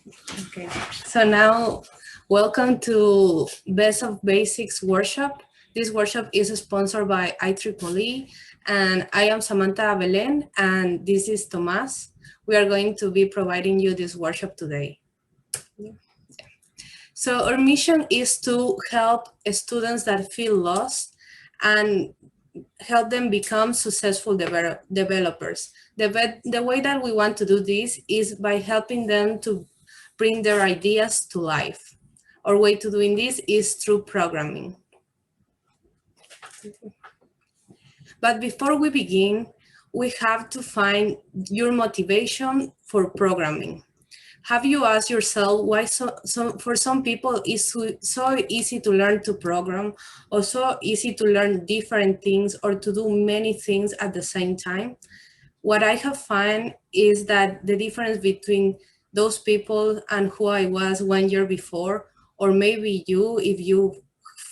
Okay, so now welcome to Best of Basics workshop. This workshop is sponsored by IEEE, and I am Samantha Belen, and this is Tomas. We are going to be providing you this workshop today. So our mission is to help students that feel lost and help them become successful developers. The way that we want to do this is by helping them to bring their ideas to life. Our way to doing this is through programming. But before we begin, we have to find your motivation for programming. Have you asked yourself why for some people it's so easy to learn to program, or so easy to learn different things or to do many things at the same time? What I have found is that the difference between those people and who I was 1 year before, or maybe you, if you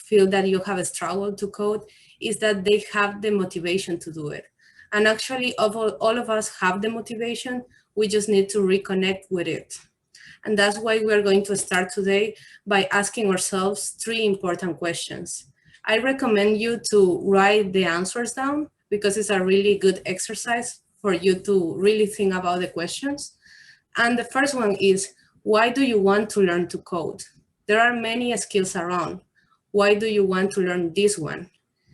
feel that you have a struggle to code, is that they have the motivation to do it. And actually, all of us have the motivation, we just need to reconnect with it. And that's why we're going to start today by asking ourselves 3 important questions. I recommend you to write the answers down because it's a really good exercise for you to really think about the questions. And the first one is, why do you want to learn to code? There are many skills around. Why do you want to learn this one?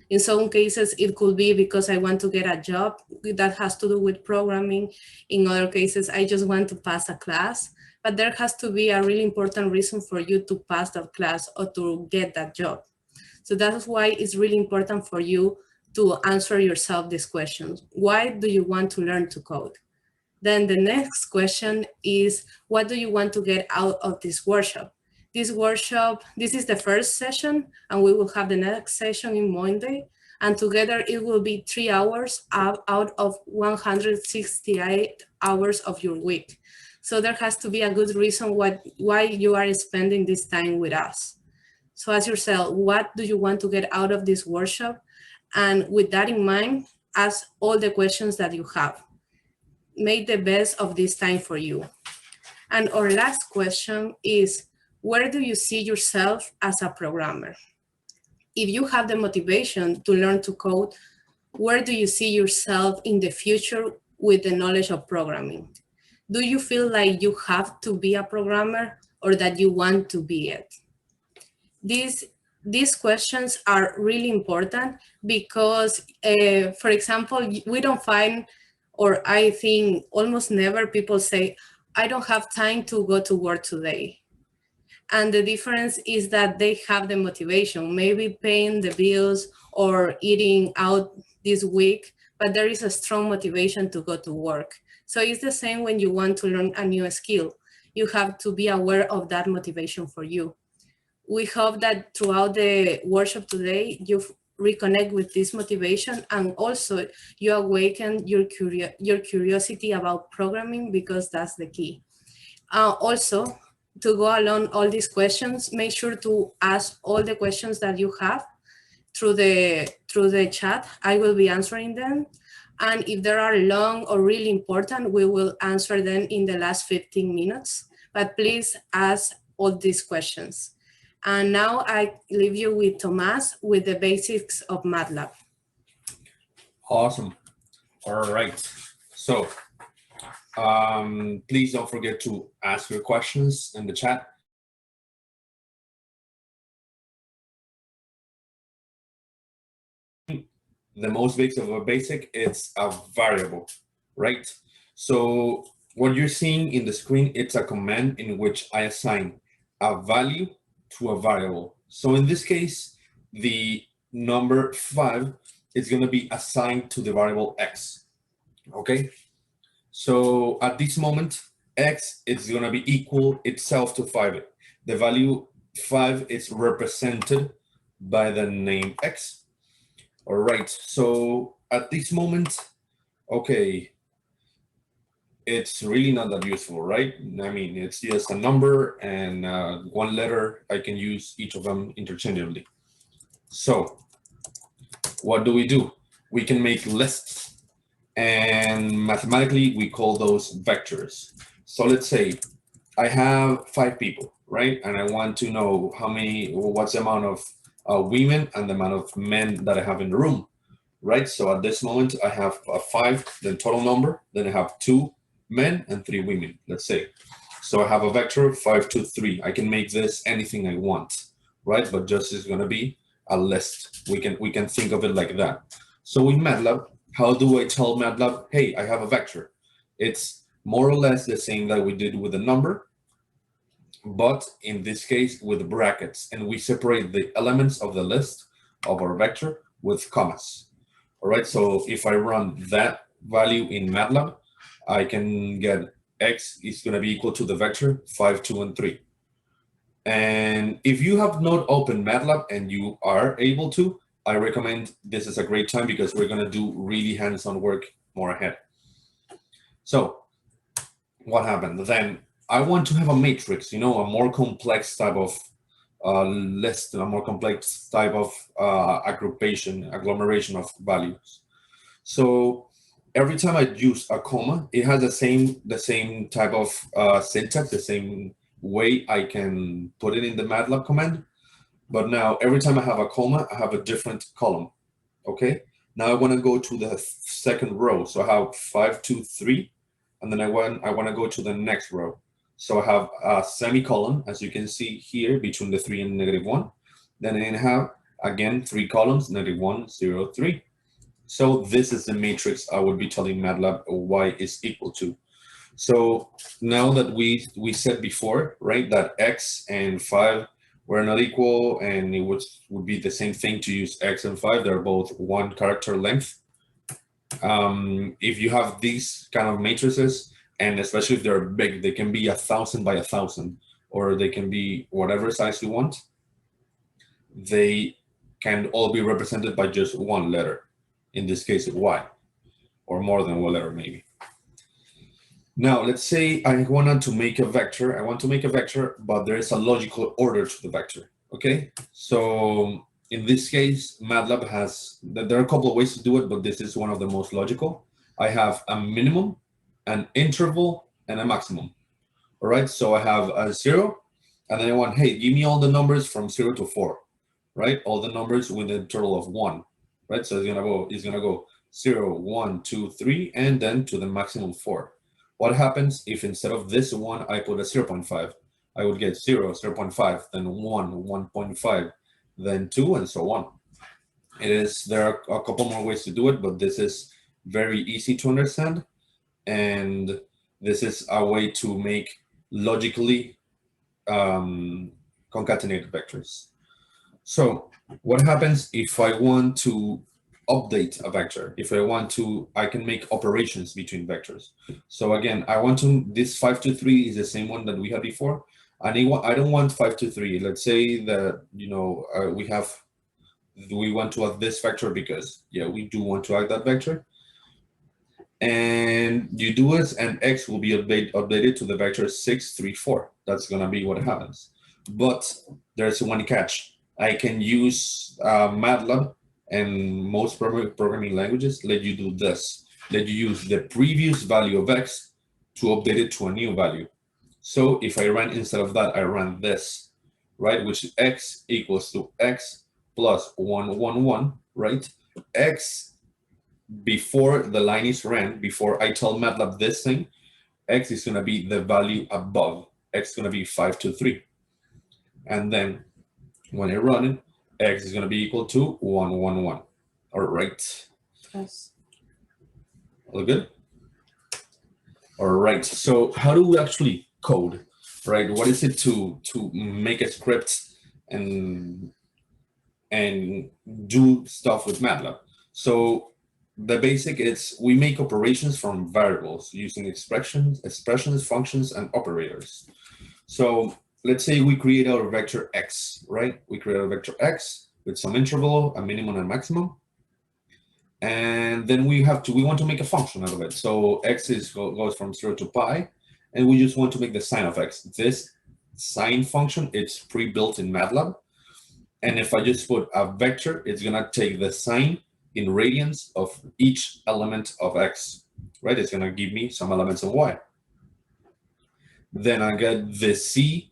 In some cases, it could be because I want to get a job that has to do with programming. In other cases, I just want to pass a class. But there has to be a really important reason for you to pass that class or to get that job. So that's why it's really important for you to answer yourself these questions. Why do you want to learn to code? Then the next question is, what do you want to get out of this workshop? This is the first session, and we will have the next session in Monday. And together it will be 3 hours out of 168 hours of your week. So there has to be a good reason why you are spending this time with us. So ask yourself, what do you want to get out of this workshop? And with that in mind, ask all the questions that you have. Make the best of this time for you. And our last question is, where do you see yourself as a programmer? If you have the motivation to learn to code, where do you see yourself in the future with the knowledge of programming? Do you feel like you have to be a programmer or that you want to be it? These questions are really important because, for example, we don't find, or I think almost never people say, I don't have time to go to work today. And the difference is that they have the motivation, maybe paying the bills or eating out this week, but there is a strong motivation to go to work. So it's the same when you want to learn a new skill. You have to be aware of that motivation for you. We hope that throughout the workshop today, you reconnect with this motivation, and also you awaken your curiosity about programming, because that's the key. Also, to go along all these questions, make sure to ask all the questions that you have through the chat. I will be answering them. And if there are long or really important, we will answer them in the last 15 minutes. But please ask all these questions. And now I leave you with Tomas with the basics of Matlab. Awesome. All right. So please don't forget to ask your questions in the chat. The most basic of a basic, it's a variable, right? So what you're seeing in the screen, it's a command in which I assign a value to a variable. So in this case, the number 5 is going to be assigned to the variable x. Okay. So at this moment, x is going to be equal itself to 5. The value 5 is represented by the name x. All right, so at this moment, okay, it's really not that useful, right? I mean, it's just a number and one letter. I can use each of them interchangeably. So what do? We can make lists, and mathematically we call those vectors. So let's say I have 5 people, right? And I want to know what's the amount of women and the amount of men that I have in the room, right? So at this moment, I have 5, the total number, then I have 2 men and 3 women, let's say. So I have a vector 5, 2, 3. I can make this anything I want, right? But just is going to be a list. We can think of it like that. So in Matlab, how do I tell Matlab, hey, I have a vector? It's more or less the same that we did with the number, but in this case with brackets, and we separate the elements of the list of our vector with commas. All right, so if I run that value in Matlab, I can get x is going to be equal to the vector 5, 2, and 3. And if you have not opened Matlab and you are able to, I recommend this is a great time because we're going to do really hands-on work more ahead. So what happened then? I want to have a matrix, a more complex type of list, a more complex type of agglomeration of values. So every time I use a comma, it has the same type of syntax, the same way I can put it in the Matlab command. But now every time I have a comma, I have a different column. Okay. Now I want to go to the second row. So I have 5, 2, 3, and then I want to go to the next row. So I have a semicolon, as you can see here, between the 3 and -1. Then I have, again, 3 columns, -1, 0, 3. So this is the matrix I would be telling Matlab y is equal to. So now that we said before, right, that x and 5 were not equal, and it would be the same thing to use x and 5. They're both 1 character length. If you have these kind of matrices, and especially if they're big, they can be 1,000 by 1,000, or they can be whatever size you want. They can all be represented by just 1 letter. In this case, y, or more than 1 letter maybe. Now, let's say I wanted to make a vector. I want to make a vector, but there is a logical order to the vector. Okay, so in this case, Matlab has, there are a couple of ways to do it, but this is one of the most logical. I have a minimum, an interval, and a maximum. All right, so I have a 0, and then I want, hey, give me all the numbers from 0 to 4, right? All the numbers with a total of 1, right? So it's gonna go 0, 1, 2, 3, and then to the maximum 4. What happens if instead of this 1, I put a 0.5? I would get 0, 0.5, then 1, 1.5, then 2, and so on. There are a couple more ways to do it, but this is very easy to understand. And this is a way to make logically concatenated vectors. So what happens if I want to update a vector? If I can make operations between vectors. So again, this 5 to 3 is the same one that we had before. And I don't want 5 to 3. Let's say that, we want to add this vector because, yeah, we do want to add that vector. And you do it, and x will be updated to the vector 6, 3, 4. That's going to be what happens. But there's one catch. I can use Matlab, and most programming languages let you do this. Let you use the previous value of x to update it to a new value. So if I run, instead of that, I run this, right? Which is x equals to x plus 1, 1, 1, right? X, before the line is ran, before I tell Matlab this thing, x is going to be the value above. X is going to be 5 to 3. And then when I run it, x is going to be equal to 1, 1, 1. All right. Yes. All good? All right. So how do we actually code, right? What is it to make a script and do stuff with Matlab? So the basic is we make operations from variables using expressions, functions, and operators. So let's say we create our vector x, right? We create a vector x with some interval, a minimum and maximum. And then we want to make a function out of it. So x goes from 0 to pi, and we just want to make the sign of x. This sign function, it's pre-built in Matlab. And if I just put a vector, it's gonna take the sign in radians of each element of x, right? It's gonna give me some elements of y. Then I get the C,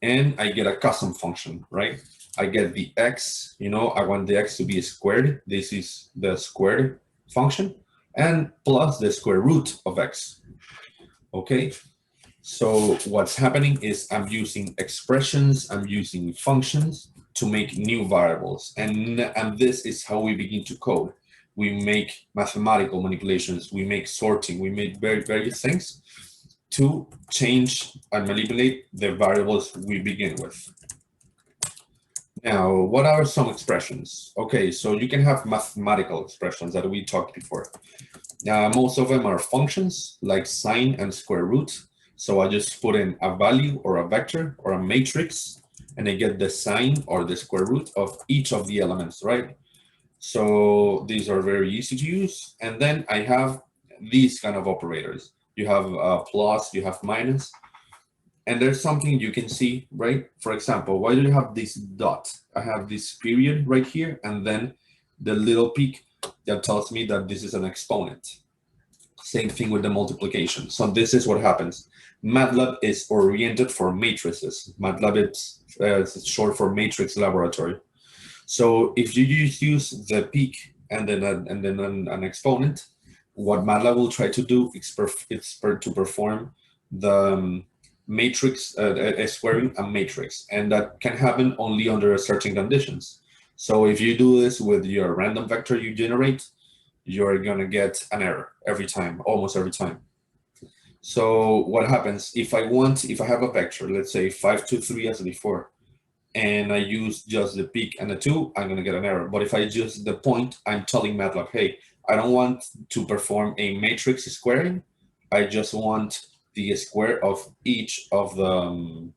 and I get a custom function, right? I get the X, I want the X to be squared. This is the squared function, and plus the square root of X. Okay, so what's happening is I'm using expressions, I'm using functions to make new variables. And this is how we begin to code. We make mathematical manipulations, we make sorting, we make various things to change and manipulate the variables we begin with. Now, what are some expressions? Okay, so you can have mathematical expressions that we talked before. Most of them are functions like sine and square root. So I just put in a value or a vector or a matrix, and I get the sine or the square root of each of the elements, right? So these are very easy to use. And then I have these kind of operators. You have plus, you have minus, and there's something you can see, right? For example, why do you have this dot? I have this period right here, and then the little peak that tells me that this is an exponent. Same thing with the multiplication. So this is what happens. Matlab is oriented for matrices. Matlab is short for Matrix Laboratory. So if you just use the peak and then an exponent, what Matlab will try to do is to perform the matrix, squaring a matrix, and that can happen only under certain conditions. So if you do this with your random vector you generate, you're gonna get an error every time, almost every time. So what happens if I have a vector, let's say 5, 2, 3 as before, and I use just the peak and the 2, I'm gonna get an error. But if I use the point, I'm telling Matlab, hey, I don't want to perform a matrix squaring. I just want the square of each of the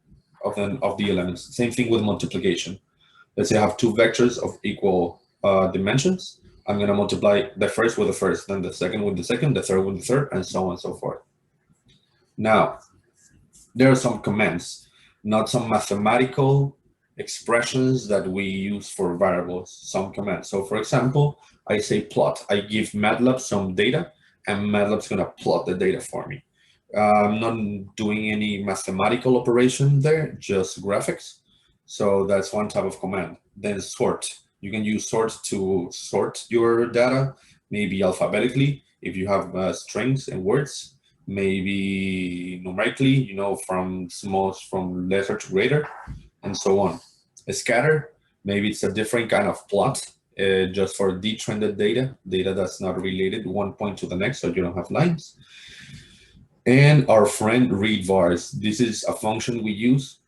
elements. Same thing with multiplication. Let's say I have two vectors of equal dimensions. I'm going to multiply the first with the first, then the second with the second, the third with the third, and so on and so forth. Now, there are some commands, not some mathematical expressions that we use for variables, some commands. So for example, I say plot. I give Matlab some data, and Matlab's going to plot the data for me. I'm not doing any mathematical operation there, just graphics. So that's one type of command. Then sort. You can use sort to sort your data, maybe alphabetically, if you have strings and words, maybe numerically, from lesser to greater, and so on. A scatter, maybe it's a different kind of plot, just for detrended data that's not related one point to the next, so you don't have lines. And our friend read vars. This is a function we use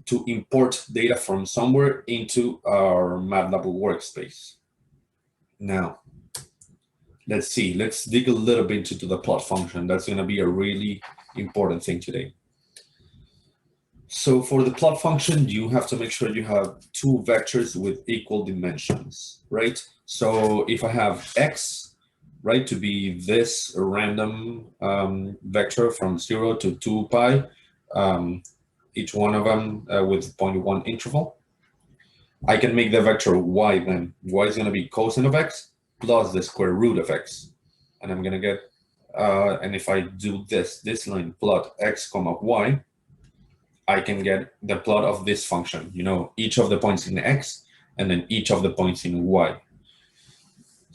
to import data from somewhere into our Matlab workspace. Now, let's see. Let's dig a little bit into the plot function. That's going to be a really important thing today. So for the plot function, you have to make sure you have two vectors with equal dimensions, right? So if I have x, right, to be this random vector from 0 to 2 pi, each one of them with 0.1 interval, I can make the vector y then. Y is going to be cosine of x plus the square root of x. And I'm going to get, and if I do this line plot x comma y, I can get the plot of this function, each of the points in x and then each of the points in y.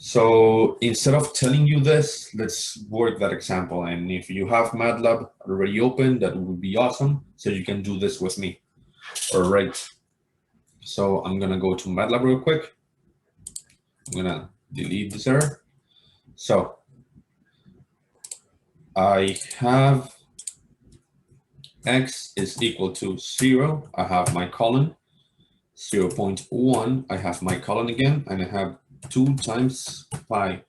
So instead of telling you this, let's work that example. And if you have Matlab already open, that would be awesome. So you can do this with me. All right. So I'm going to go to Matlab real quick. I'm going to delete this error. So I have x is equal to 0. I have my colon. 0.1, I have my colon again, and I have 2 times pi,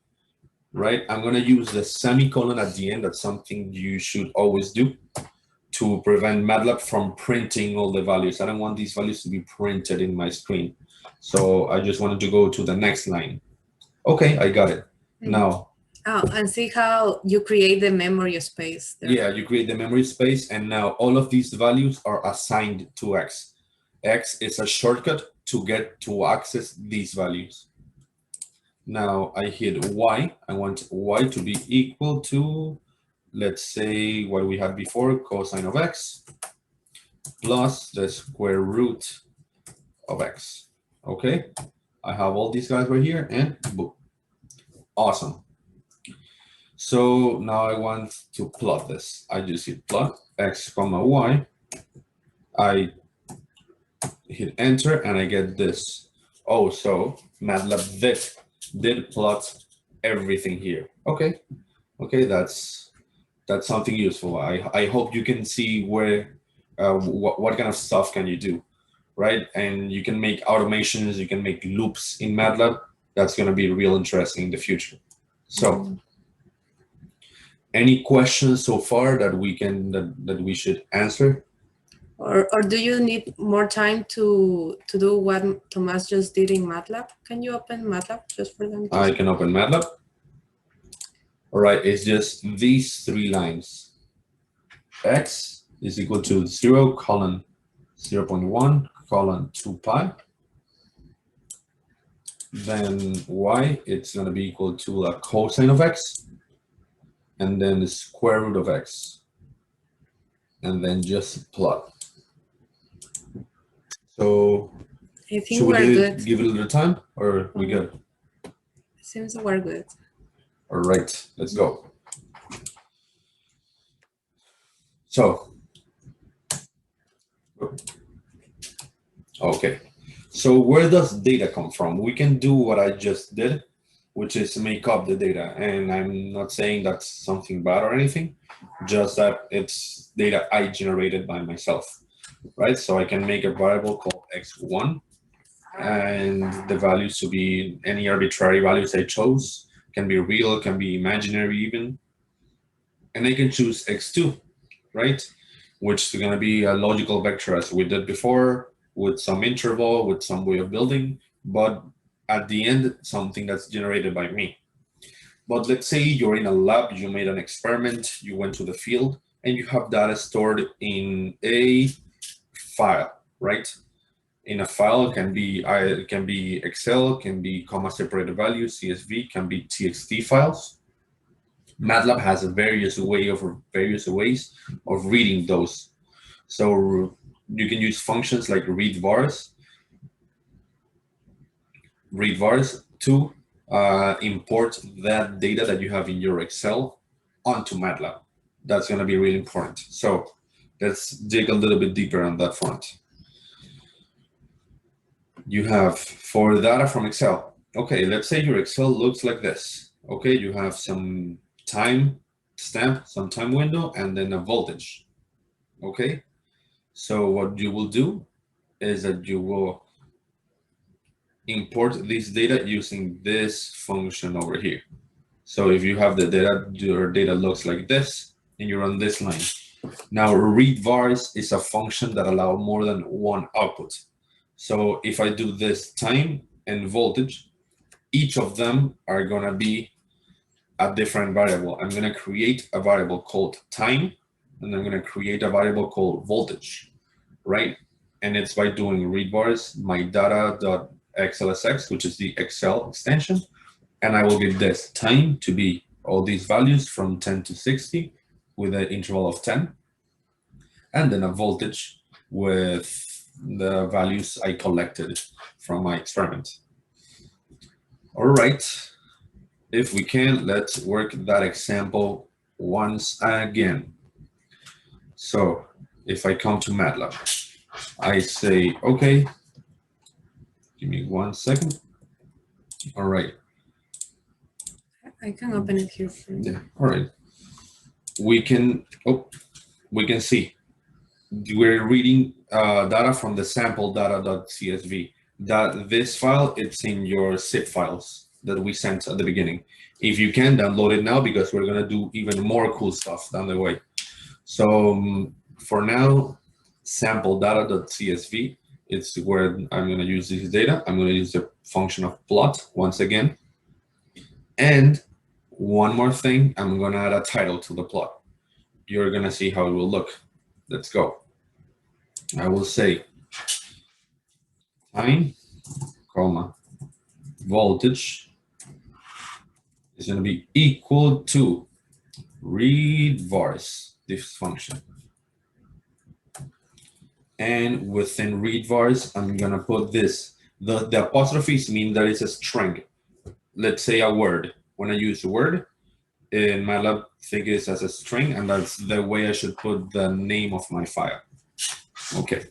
right? I'm going to use the semicolon at the end. That's something you should always do to prevent Matlab from printing all the values. I don't want these values to be printed in my screen. So I just wanted to go to the next line. Okay, I got it. Now. Oh, and see how you create the memory space there. Yeah, you create the memory space, and now all of these values are assigned to x. X is a shortcut to access these values. Now I hit y. I want y to be equal to let's say what we had before, cosine of x plus the square root of x. Okay, I have all these guys right here, and boom. Awesome. So now I want to plot this. I just hit plot x comma y. I hit enter and I get this. Oh, so Matlab did plot everything here. Okay, okay, that's something useful. I hope you can see where what kind of stuff can you do, right? And you can make automations, you can make loops in Matlab. That's going to be real interesting in the future. So any questions so far that we can that we should answer? Or do you need more time to do what Tomas just did in Matlab? Can you open Matlab just for them? I can open Matlab. All right, it's just these three lines. X is equal to 0 colon 0.1 colon 2 pi. Then y, it's going to be equal to a cosine of x, and then the square root of x, and then just plot. So I think should we we're good. give it a little time, or we good? Seems we're good. All right, let's go. So, okay. So where does data come from? We can do what I just did, which is make up the data. And I'm not saying that's something bad or anything, just that it's data I generated by myself, right? So I can make a variable called x1, and the values to be any arbitrary values I chose. Can be real, can be imaginary even. And I can choose x2, right? Which is going to be a logical vector as we did before, with some interval, with some way of building, but at the end, something that's generated by me. But let's say you're in a lab, you made an experiment, you went to the field, and you have data stored in a file, right? In a file, can be Excel, can be comma separated values, CSV, can be TXT files. Matlab has various ways of reading those. So you can use functions like read vars to import that data that you have in your Excel onto Matlab. That's going to be really important. So let's dig a little bit deeper on that front. You have for data from Excel. Okay, let's say your Excel looks like this. Okay, you have some time stamp, some time window, and then a voltage. Okay, so what you will do is that you will import this data using this function over here. So if you have the data, your data looks like this, and you're on this line. Now, read vars is a function that allows more than one output. So if I do this time and voltage, each of them are going to be a different variable. I'm going to create a variable called time, and I'm going to create a variable called voltage, right? And it's by doing read vars, my data.xlsx, which is the Excel extension, and I will give this time to be all these values from 10 to 60 with an interval of 10, and then a voltage with the values I collected from my experiment. All right, if we can, let's work that example once again. So if I come to Matlab, I say, okay, give me 1 second. All right. I can open it here for you. Yeah, all right. We can see we're reading data from the sample data.csv. This file, it's in your zip files that we sent at the beginning. If you can, download it now, because we're going to do even more cool stuff down the way. So for now, sample data.csv, it's where I'm going to use this data. I'm going to use the function of plot once again. And one more thing, I'm going to add a title to the plot. You're going to see how it will look. Let's go. I will say time, comma, voltage is going to be equal to read vars, this function. And within read vars, I'm gonna put this. The apostrophes mean that it's a string. Let's say a word. When I use a word, in Matlab, think it as a string, and that's the way I should put the name of my file. Okay.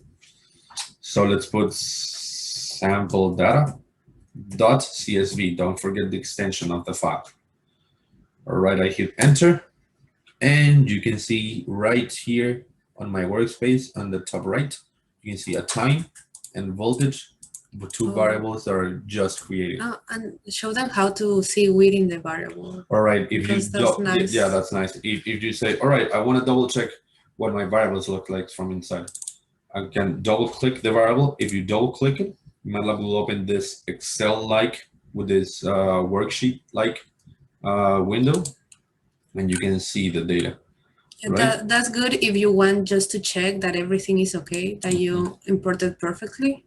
So let's put sample data.csv. Don't forget the extension of the file. All right, I hit enter, and you can see right here on my workspace on the top right, you can see a time and voltage, the two variables that are just created. And show them how to see within the variable. All right, if you that's nice. Yeah, that's nice. If you say, all right, I want to double check what my variables look like from inside, I can double click the variable. If you double click it, Matlab will open this Excel-like with this worksheet-like window, and you can see the data. Right? That's good if you want just to check that everything is okay, that you imported perfectly,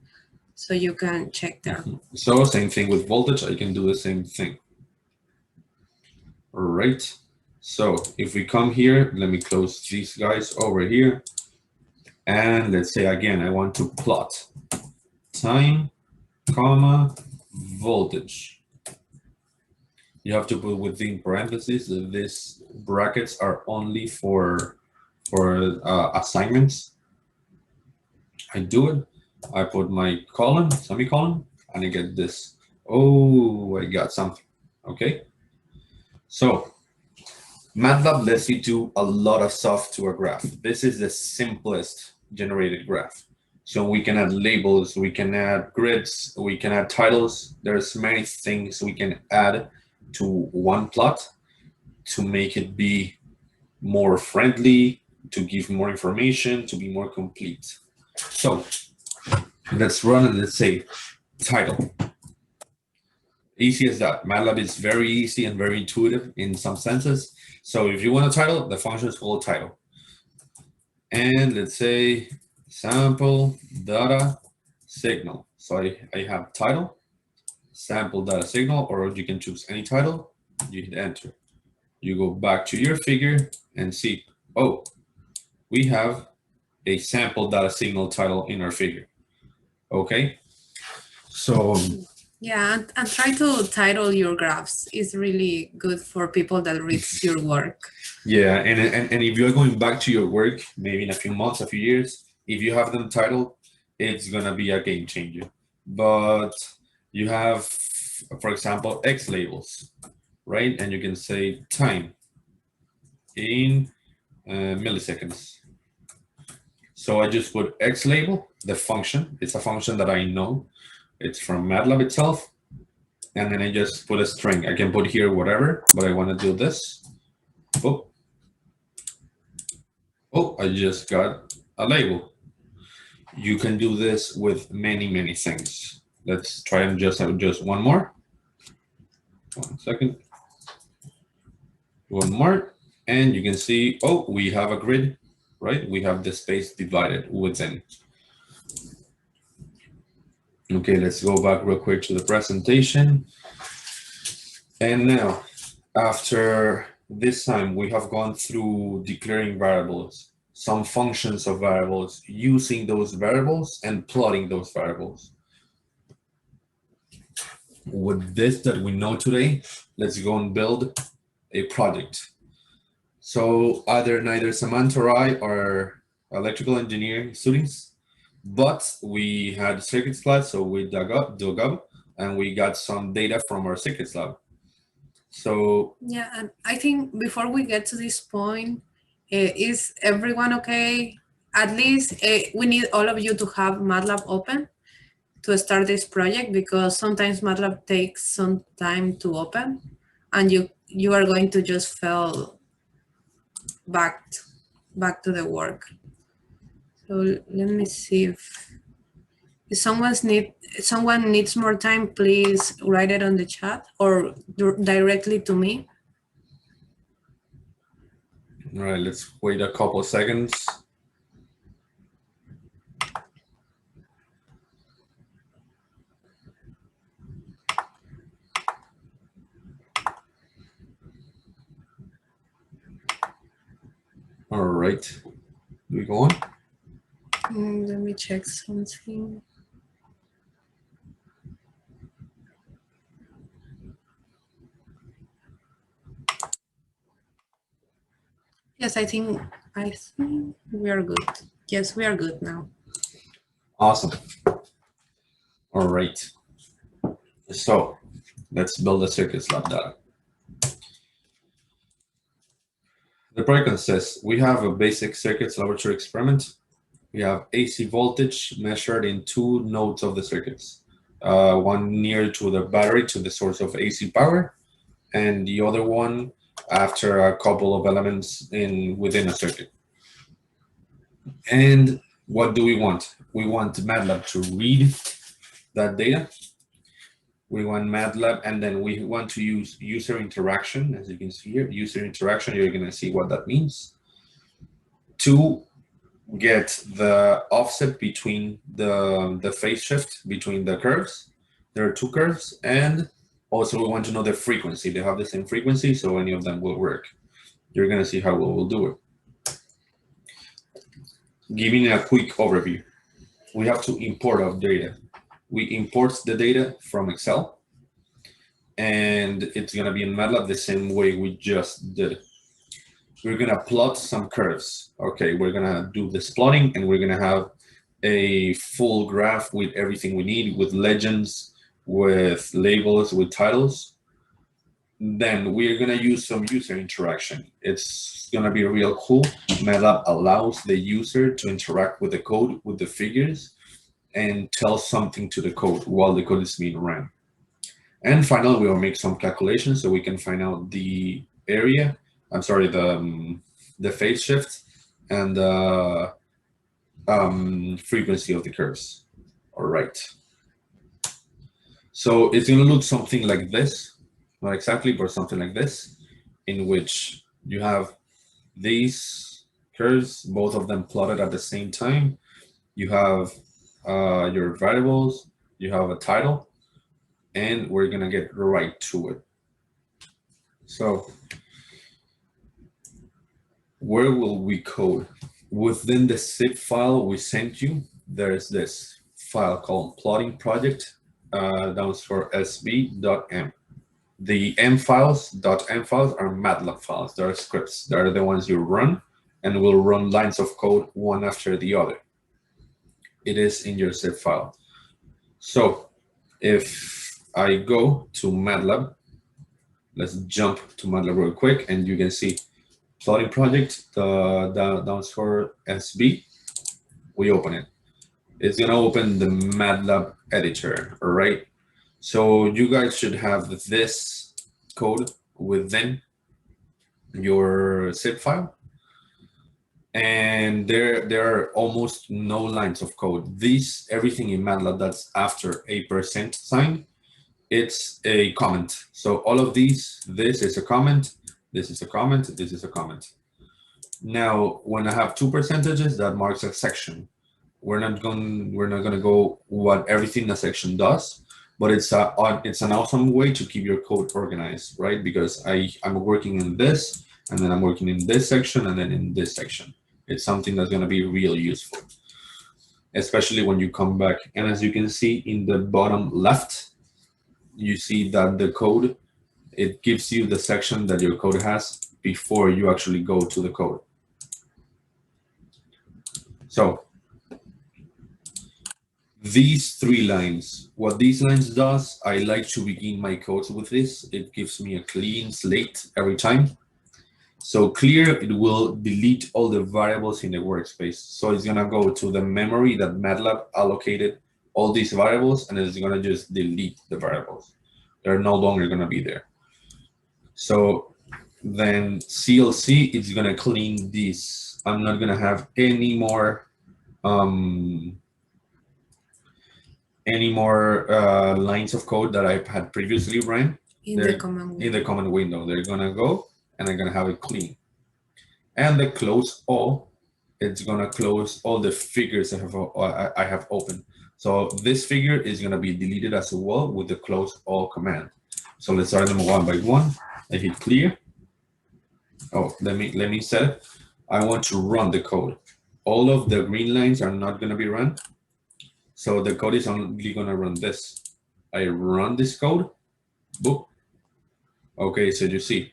so you can check there. So same thing with voltage, I can do the same thing. All right. So if we come here, let me close these guys over here. And let's say again, I want to plot time, comma, voltage. You have to put within parentheses that these brackets are only for assignments. I do it. I put my colon, semicolon, and I get this. Oh, I got something. Okay. So Matlab lets you do a lot of stuff to a graph. This is the simplest generated graph. So we can add labels, we can add grids, we can add titles. There's many things we can add to one plot to make it be more friendly, to give more information, to be more complete. So let's run and let's say title. Easy as that. Matlab is very easy and very intuitive in some senses. So if you want a title, the function is called title. And let's say sample data signal. So I have title, sample data signal, or you can choose any title. You hit enter. You go back to your figure and see, oh, we have a sample data signal title in our figure. Okay. So yeah, and try to title your graphs. It's really good for people that read your work. Yeah, and if you're going back to your work, maybe in a few months, a few years, if you have them titled, it's gonna be a game changer. But you have, for example, X labels, right? And you can say time in milliseconds. So I just put X label, the function. It's a function that I know. It's from Matlab itself. And then I just put a string. I can put here whatever, but I want to do this. Oh, I just got a label. You can do this with many, many things. Let's try and just have just one more. 1 second. One more. And you can see, oh, we have a grid, right? We have the space divided within. Okay, let's go back real quick to the presentation. And now, after this time, we have gone through declaring variables, some functions of variables, using those variables and plotting those variables. With this that we know today, let's go and build a project. So neither Samantha or I are electrical engineering students, but we had circuits class, so we dug up, and we got some data from our circuits lab. So yeah, and I think before we get to this point, is everyone okay? At least we need all of you to have Matlab open to start this project, because sometimes Matlab takes some time to open, and you are going to just fall back to the work. So let me see if someone needs more time, please write it on the chat or directly to me. all right, let's wait a couple seconds. All right. Do we go on? Let me check something. Yes, I think we are good. Yes, we are good now. Awesome. All right. So let's build a circuit slab data. The project consists, we have a basic circuits laboratory experiment. We have AC voltage measured in two nodes of the circuits. One near to the battery, to the source of AC power, and the other one after a couple of elements within a circuit. And what do we want? We want Matlab to read that data. We want Matlab, and then we want to use user interaction, as you can see here. User interaction, you're going to see what that means, to get the offset between the phase shift between the curves. There are two curves, and also we want to know the frequency. They have the same frequency, so any of them will work. You're going to see how we'll do it. Giving a quick overview, we have to import our data. We import the data from Excel, and it's going to be in Matlab the same way we just did. We're going to plot some curves. Okay, we're going to do this plotting, and we're going to have a full graph with everything we need, with legends, with labels, with titles. Then we're going to use some user interaction. It's going to be real cool. Matlab allows the user to interact with the code, with the figures, and tell something to the code while the code is being ran. And finally, we will make some calculations so we can find out the area, the phase shift and the frequency of the curves. All right. So it's going to look something like this. Not exactly, but something like this, in which you have these curves, both of them plotted at the same time. You have your variables, you have a title, and we're going to get right to it. So where will we code? Within the zip file we sent you, there's this file called plotting project _sb.m. The m files are Matlab files. They are scripts. They are the ones you run, and will run lines of code one after the other. It is in your zip file. So if I go to Matlab, let's jump to Matlab real quick, and you can see plotting project _sb. We open it. It's gonna open the Matlab Editor, all right? So you guys should have this code within your zip file. And there are almost no lines of code. Everything in Matlab that's after a %sign, it's a comment. So all of this is a comment, this is a comment, this is a comment. Now, when I have two percentages, that marks a section. We're not gonna go what everything a section does, but it's an awesome way to keep your code organized, right? Because I'm working in this, and then I'm working in this section, and then in this section. It's something that's gonna be real useful, especially when you come back. And as you can see in the bottom left, you see that the code, it gives you the section that your code has before you actually go to the code. So these three lines, what these lines does, I like to begin my codes with this. It gives me a clean slate every time. So clear, it will delete all the variables in the workspace. So it's gonna go to the memory that Matlab allocated all these variables, and it's gonna just delete the variables. They're no longer gonna be there. So then CLC is gonna clean this. I'm not gonna have any more lines of code that I've had previously ran in the command window. They're gonna go, and I'm gonna have it clean. And the close all, it's gonna close all the figures I have open. So this figure is gonna be deleted as well with the close all command. So let's start them one by one. I hit clear. Oh, let me set it. I want to run the code. All of the green lines are not going to be run. So the code is only going to run this. I run this code. Boop. Okay, so you see,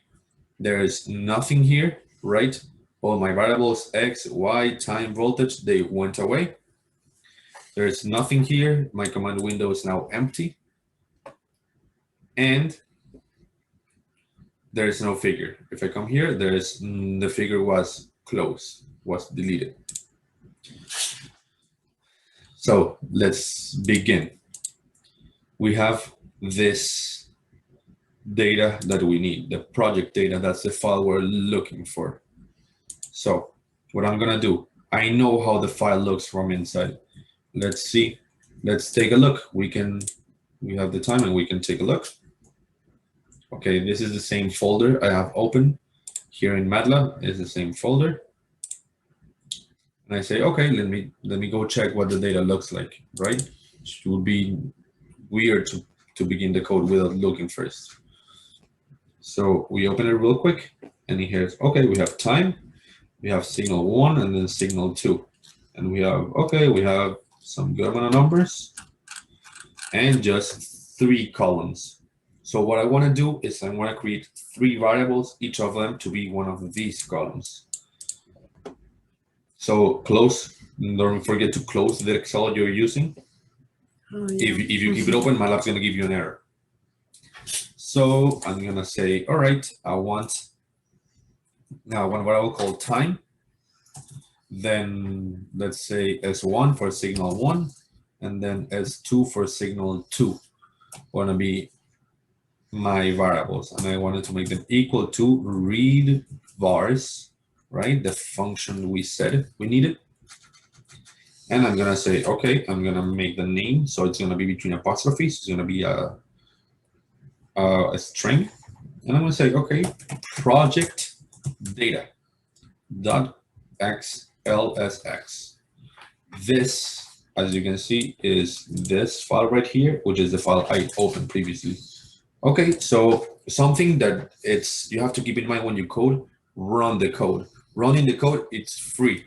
there is nothing here, right? All my variables, X, Y, time, voltage, they went away. There is nothing here. My command window is now empty. And there is no figure. If I come here, there's the figure was closed, was deleted. So let's begin. We have this data that we need, the project data, that's the file we're looking for. So what I'm gonna do, I know how the file looks from inside. Let's see, let's take a look. We have the time and we can take a look. Okay, this is the same folder I have open here in Matlab. It's the same folder. And I say, okay, let me go check what the data looks like, right? It would be weird to begin the code without looking first. So we open it real quick, and here's, okay, we have time, we have signal 1 and then signal 2. And we have some good amount of numbers and just 3 columns. So what I want to do is I want to create 3 variables, each of them to be one of these columns. So close, don't forget to close the Excel you're using. Oh, yeah. If you keep it open, Matlab's going to give you an error. So I'm going to say, all right, I want now what I will call time. Then let's say S1 for signal 1, and then S2 for signal 2. Want to be my variables, and I wanted to make them equal to read vars, right? The function we said we needed. And I'm gonna say, okay, I'm gonna make the name, so it's gonna be between apostrophes. It's gonna be a string, and I'm gonna say, okay, project data dot xlsx. This, as you can see, is this file right here, which is the file I opened previously. Okay, so something that you have to keep in mind when you code, run the code. Running the code, it's free.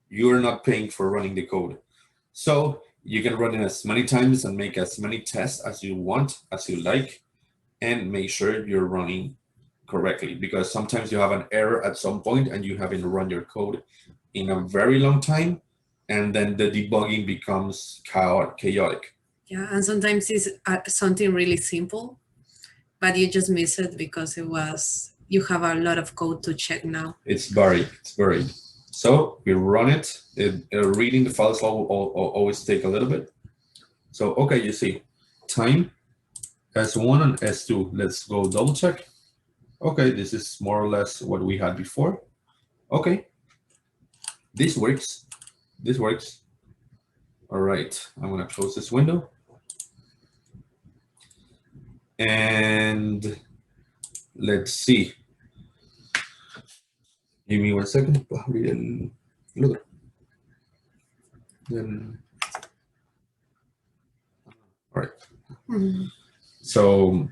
You're not paying for running the code. So you can run it as many times and make as many tests as you want, as you like, and make sure you're running correctly, because sometimes you have an error at some point and you haven't run your code in a very long time, and then the debugging becomes chaotic. Yeah, and sometimes it's something really simple, but you just miss it because you have a lot of code to check now. It's buried. So we run it. Reading the files will always take a little bit. So, okay, you see, time, S1 and S2. Let's go double check. Okay, this is more or less what we had before. Okay, this works. This works. All right, I'm gonna close this window. And let's see. Give me 1 second. Look. Then, all right. Mm-hmm. So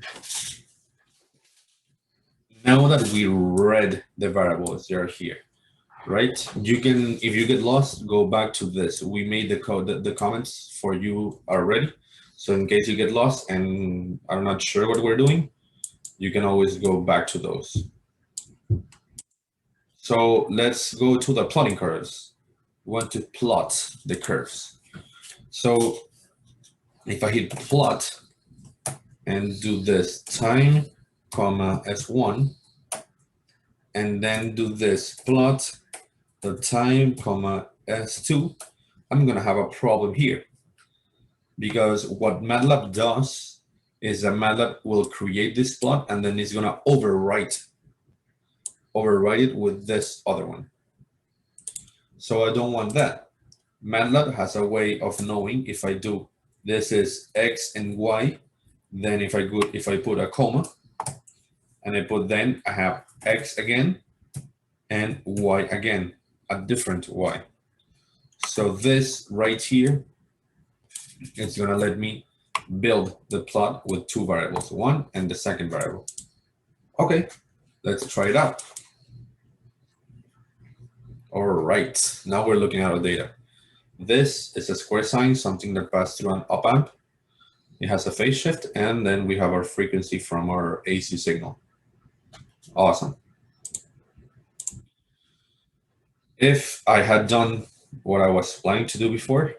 now that we read the variables, they're here, right? You can, if you get lost, go back to this. We made the code, the comments for you already. So in case you get lost and are not sure what we're doing, you can always go back to those. So let's go to the plotting curves. We want to plot the curves. So if I hit plot and do this time, comma S1, and then do this plot the time, comma S2, I'm gonna have a problem here. Because what Matlab does is that Matlab will create this plot and then it's gonna overwrite it with this other one. So I don't want that. Matlab has a way of knowing if I do this is X and Y, then if I put a comma and then I have X again and Y again, a different Y. So this right here, it's gonna let me build the plot with 2 variables, 1 and the second variable. Okay, let's try it out. All right, now we're looking at our data. This is a square sign, something that passed through an op amp. It has a phase shift, and then we have our frequency from our AC signal. Awesome. If I had done what I was planning to do before,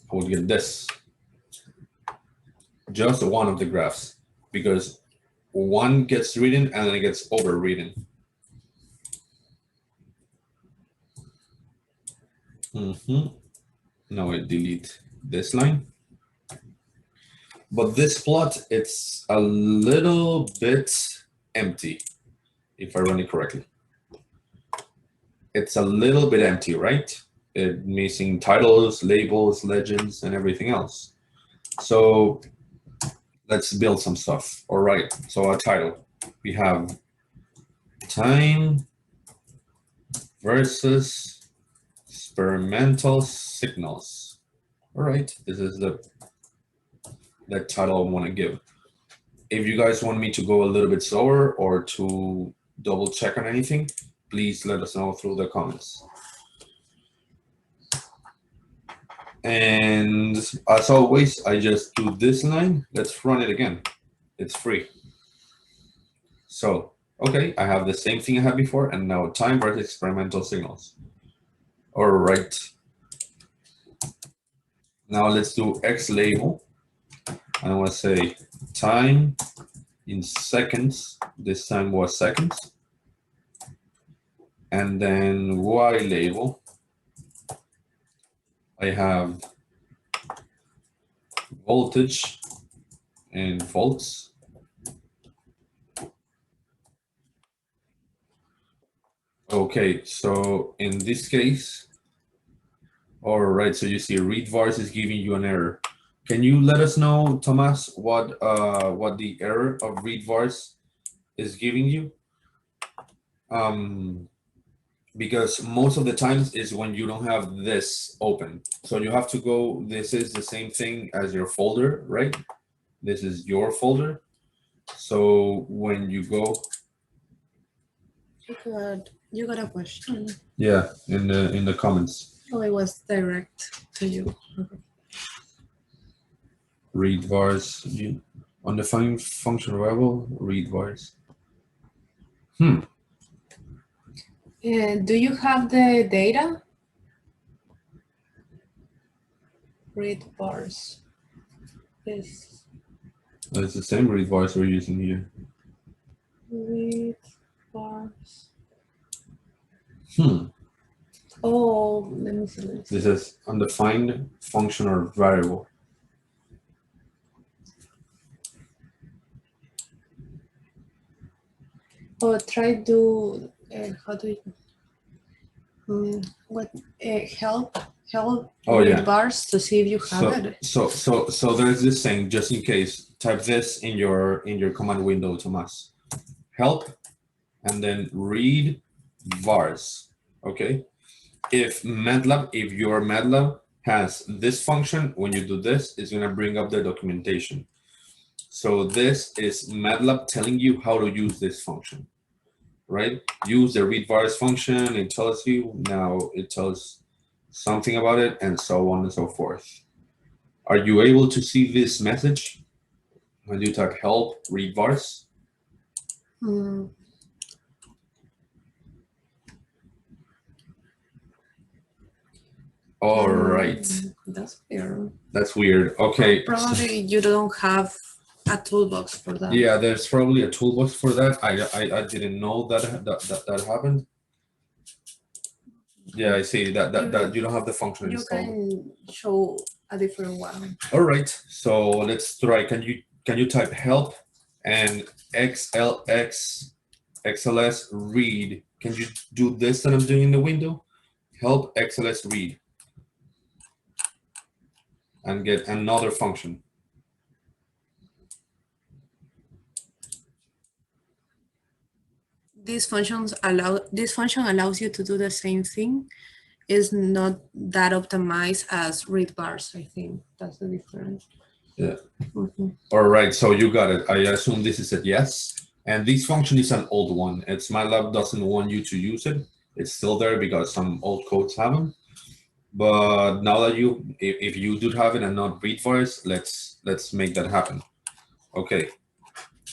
I would get this. Just one of the graphs, because one gets written and then it gets overwritten. Now I delete this line. But this plot, it's a little bit empty, if I run it correctly. It's a little bit empty, right? It's missing titles, labels, legends, and everything else. So let's build some stuff. All right, so our title, we have time versus experimental signals. All right, this is the title I want to give. If you guys want me to go a little bit slower or to double check on anything, please let us know through the comments. And as always, I just do this line. Let's run it again. It's free. So, okay, I have the same thing I had before, and now time versus experimental signals. All right. Now let's do X label. I want to say time in seconds. This time was seconds. And then Y label. I have voltage in volts. Okay, so in this case, all right, so you see read vars is giving you an error. Can you let us know, Thomas, what the error of read vars is giving you? Because most of the times is when you don't have this open. So you have to go, this is the same thing as your folder, right? This is your folder. So when you go. You got a question. Yeah, in the comments. Oh, it was direct to you. Okay. Read vars, undefined function variable, read vars. Do you have the data? Read vars. Yes. It's the same read vars we're using here. Read vars. Oh, let me see. This is undefined function or variable. Oh, try to how do you help Oh, yeah. bars to see if you have it. So there's this thing, just in case, type this in your command window, Tomas. Help and then read vars. Okay. If your Matlab has this function, when you do this, it's gonna bring up the documentation. So this is Matlab telling you how to use this function, right? Use the read vars function, it tells you, now it tells something about it, and so on and so forth. Are you able to see this message when you type help read vars? All right. That's weird. That's weird. Okay. Probably you don't have a toolbox for that. Yeah, there's probably a toolbox for that. I didn't know that happened. Yeah, I see that you don't have the function installed. You can show a different one. All right, so let's try. Can you type help and xlx xls read? Can you do this that I'm doing in the window? Help xls read and get another function. This function allows you to do the same thing. It's not that optimized as read vars. I think that's the difference. Yeah. All right, so you got it. I assume this is a yes. And this function is an old one. It's MATLAB doesn't want you to use it. It's still there because some old codes have them. But now that if you do have it and not read voice, let's make that happen. Okay.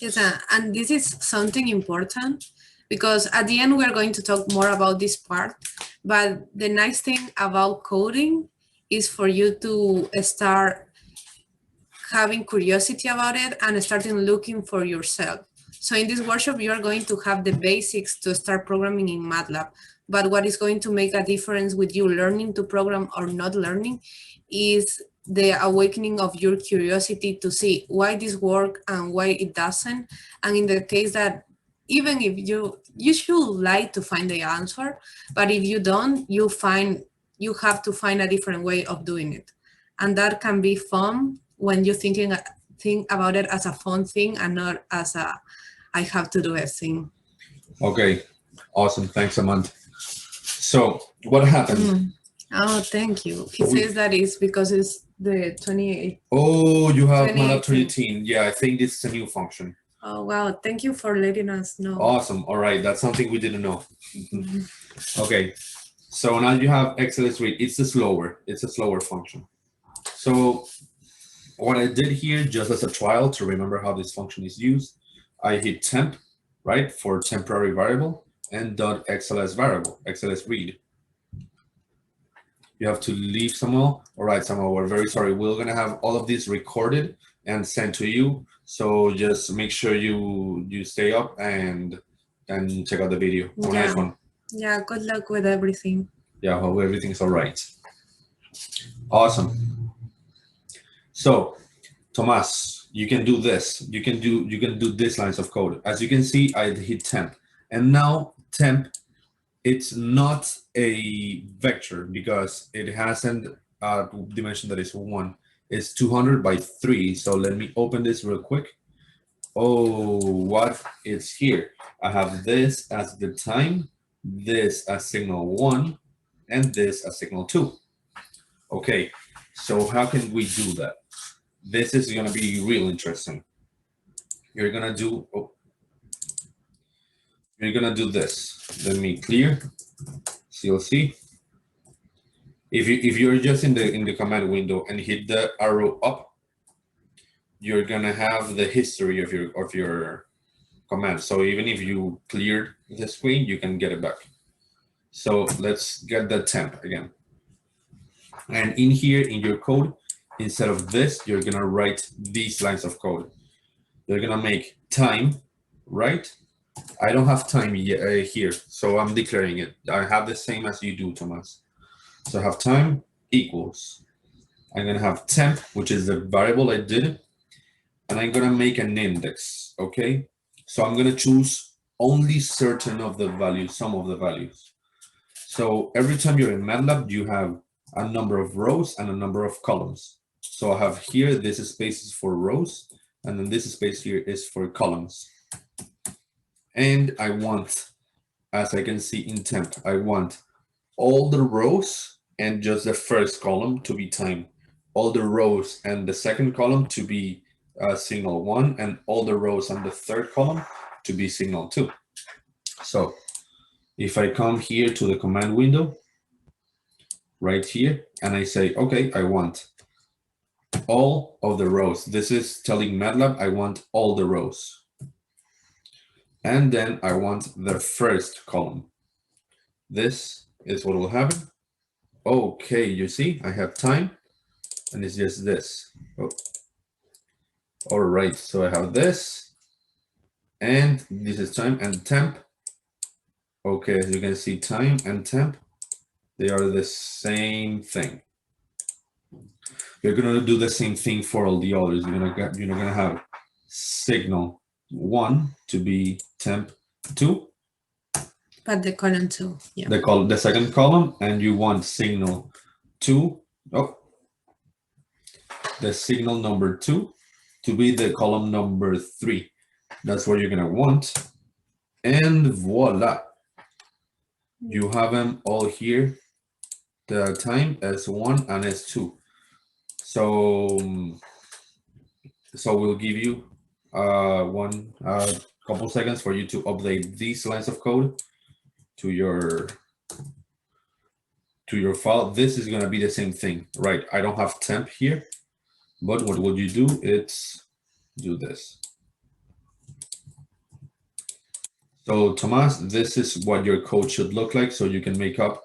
Yes, and this is something important because at the end we're going to talk more about this part. But the nice thing about coding is for you to start having curiosity about it and starting looking for yourself. So in this workshop, you are going to have the basics to start programming in MATLAB. But what is going to make a difference with you learning to program or not learning is the awakening of your curiosity to see why this works and why it doesn't. And in the case that even if you should like to find the answer, but if you don't, you have to find a different way of doing it. And that can be fun when you think about it as a fun thing and not as a I have to do a thing. Okay, awesome. Thanks, Amanda. So what happened? Oh, thank you. He says that it's because it's the 28. Oh, you have MATLAB 2018. Yeah, I think this is a new function. Oh, wow. Thank you for letting us know. Awesome. All right. That's something we didn't know. Okay. So now you have XLS read. It's a slower function. So what I did here, just as a trial to remember how this function is used, I hit temp, right, for temporary variable, and .xls variable, XLS read. You have to leave Samuel. All right, Samuel, we're very sorry. We're going to have all of this recorded and sent to you. So just make sure you stay up and check out the video. Yeah. Nice one. Yeah, good luck with everything. Yeah, hope everything's all right. Awesome. So, Tomas, you can do this. You can do these lines of code. As you can see, I hit temp. And now temp, it's not a vector because it hasn't a dimension that is 1. It's 200 by 3. So let me open this real quick. Oh, what is here? I have this as the time, this as signal 1, and this as signal 2. Okay, so how can we do that? This is going to be real interesting. You're going to do, you're going to do this. Let me clear CLC. If you're just in the command window and hit the arrow up, you're going to have the history of your command. So even if you cleared the screen, you can get it back. So let's get the temp again. And in here, in your code, instead of this, you're going to write these lines of code. You're going to make time, right? I don't have time here, so I'm declaring it. I have the same as you do, Thomas. So I have time equals. I'm going to have temp, which is the variable I did, and I'm going to make an index, okay? So I'm going to choose only certain of the values, some of the values. So every time you're in MATLAB, you have a number of rows and a number of columns. So I have here, this space is for rows, and then this space here is for columns. And I want, as I can see in temp, I want all the rows and just the first column to be time, all the rows and the second column to be signal 1, and all the rows and the third column to be signal 2. So if I come here to the command window, right here, and I say, okay, I want all of the rows. This is telling MATLAB I want all the rows. And then I want the first column. This is what will happen. Okay, you see, I have time, and it's just this. Oh. All right, so I have this, and this is time and temp. Okay, as you can see, time and temp, they are the same thing. You're gonna do the same thing for all the others. You're gonna have signal 1 to be temp 2. But the column 2, yeah. The second column, and you want signal 2. Oh, the signal number 2 to be the column number 3. That's what you're gonna want, and voila, you have them all here. The time S1 and S2. So we'll give you one couple seconds for you to update these lines of code to your file. This is going to be the same thing, right? I don't have temp here, but what would you do? It's do this. So Tomas, this is what your code should look like, so you can make up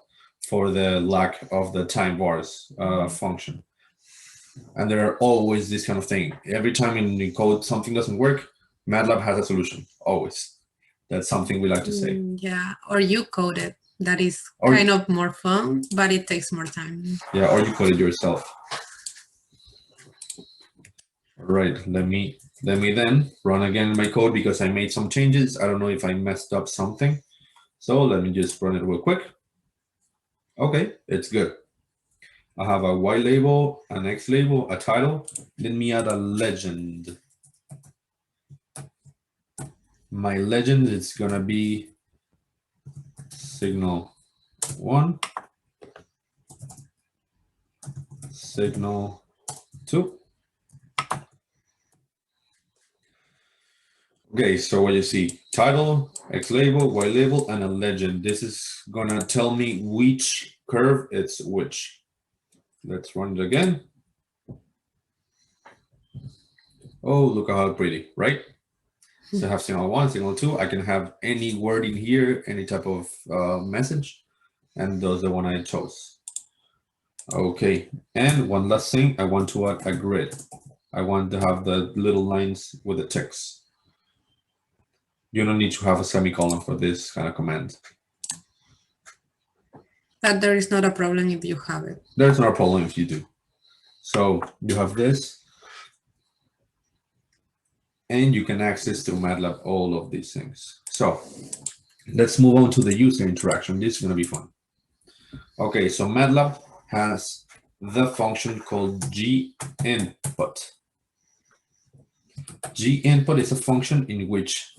for the lack of the time bars function. And there are always this kind of thing. Every time in the code something doesn't work, Matlab has a solution, always. That's something we like to say. Yeah, or you code it. That is kind of more fun, but it takes more time. Yeah, or you code it yourself. All right, let me then run again my code because I made some changes. I don't know if I messed up something. So let me just run it real quick. Okay, it's good. I have a Y label, an X label, a title. Let me add a legend. My legend is gonna be signal 1, signal 2. Okay, so what you see, title, X label, Y label, and a legend. This is gonna tell me which curve it's which. Let's run it again. Oh, look at how pretty, right? So I have signal 1, signal 2. I can have any word in here, any type of message, and those are the one I chose. Okay, and one last thing, I want to add a grid. I want to have the little lines with the text. You don't need to have a semicolon for this kind of command. But there is not a problem if you have it. There's no problem if you do. So you have this, and you can access through Matlab all of these things. So let's move on to the user interaction. This is going to be fun. Okay, so Matlab has the function calledginput. Ginput is a function in which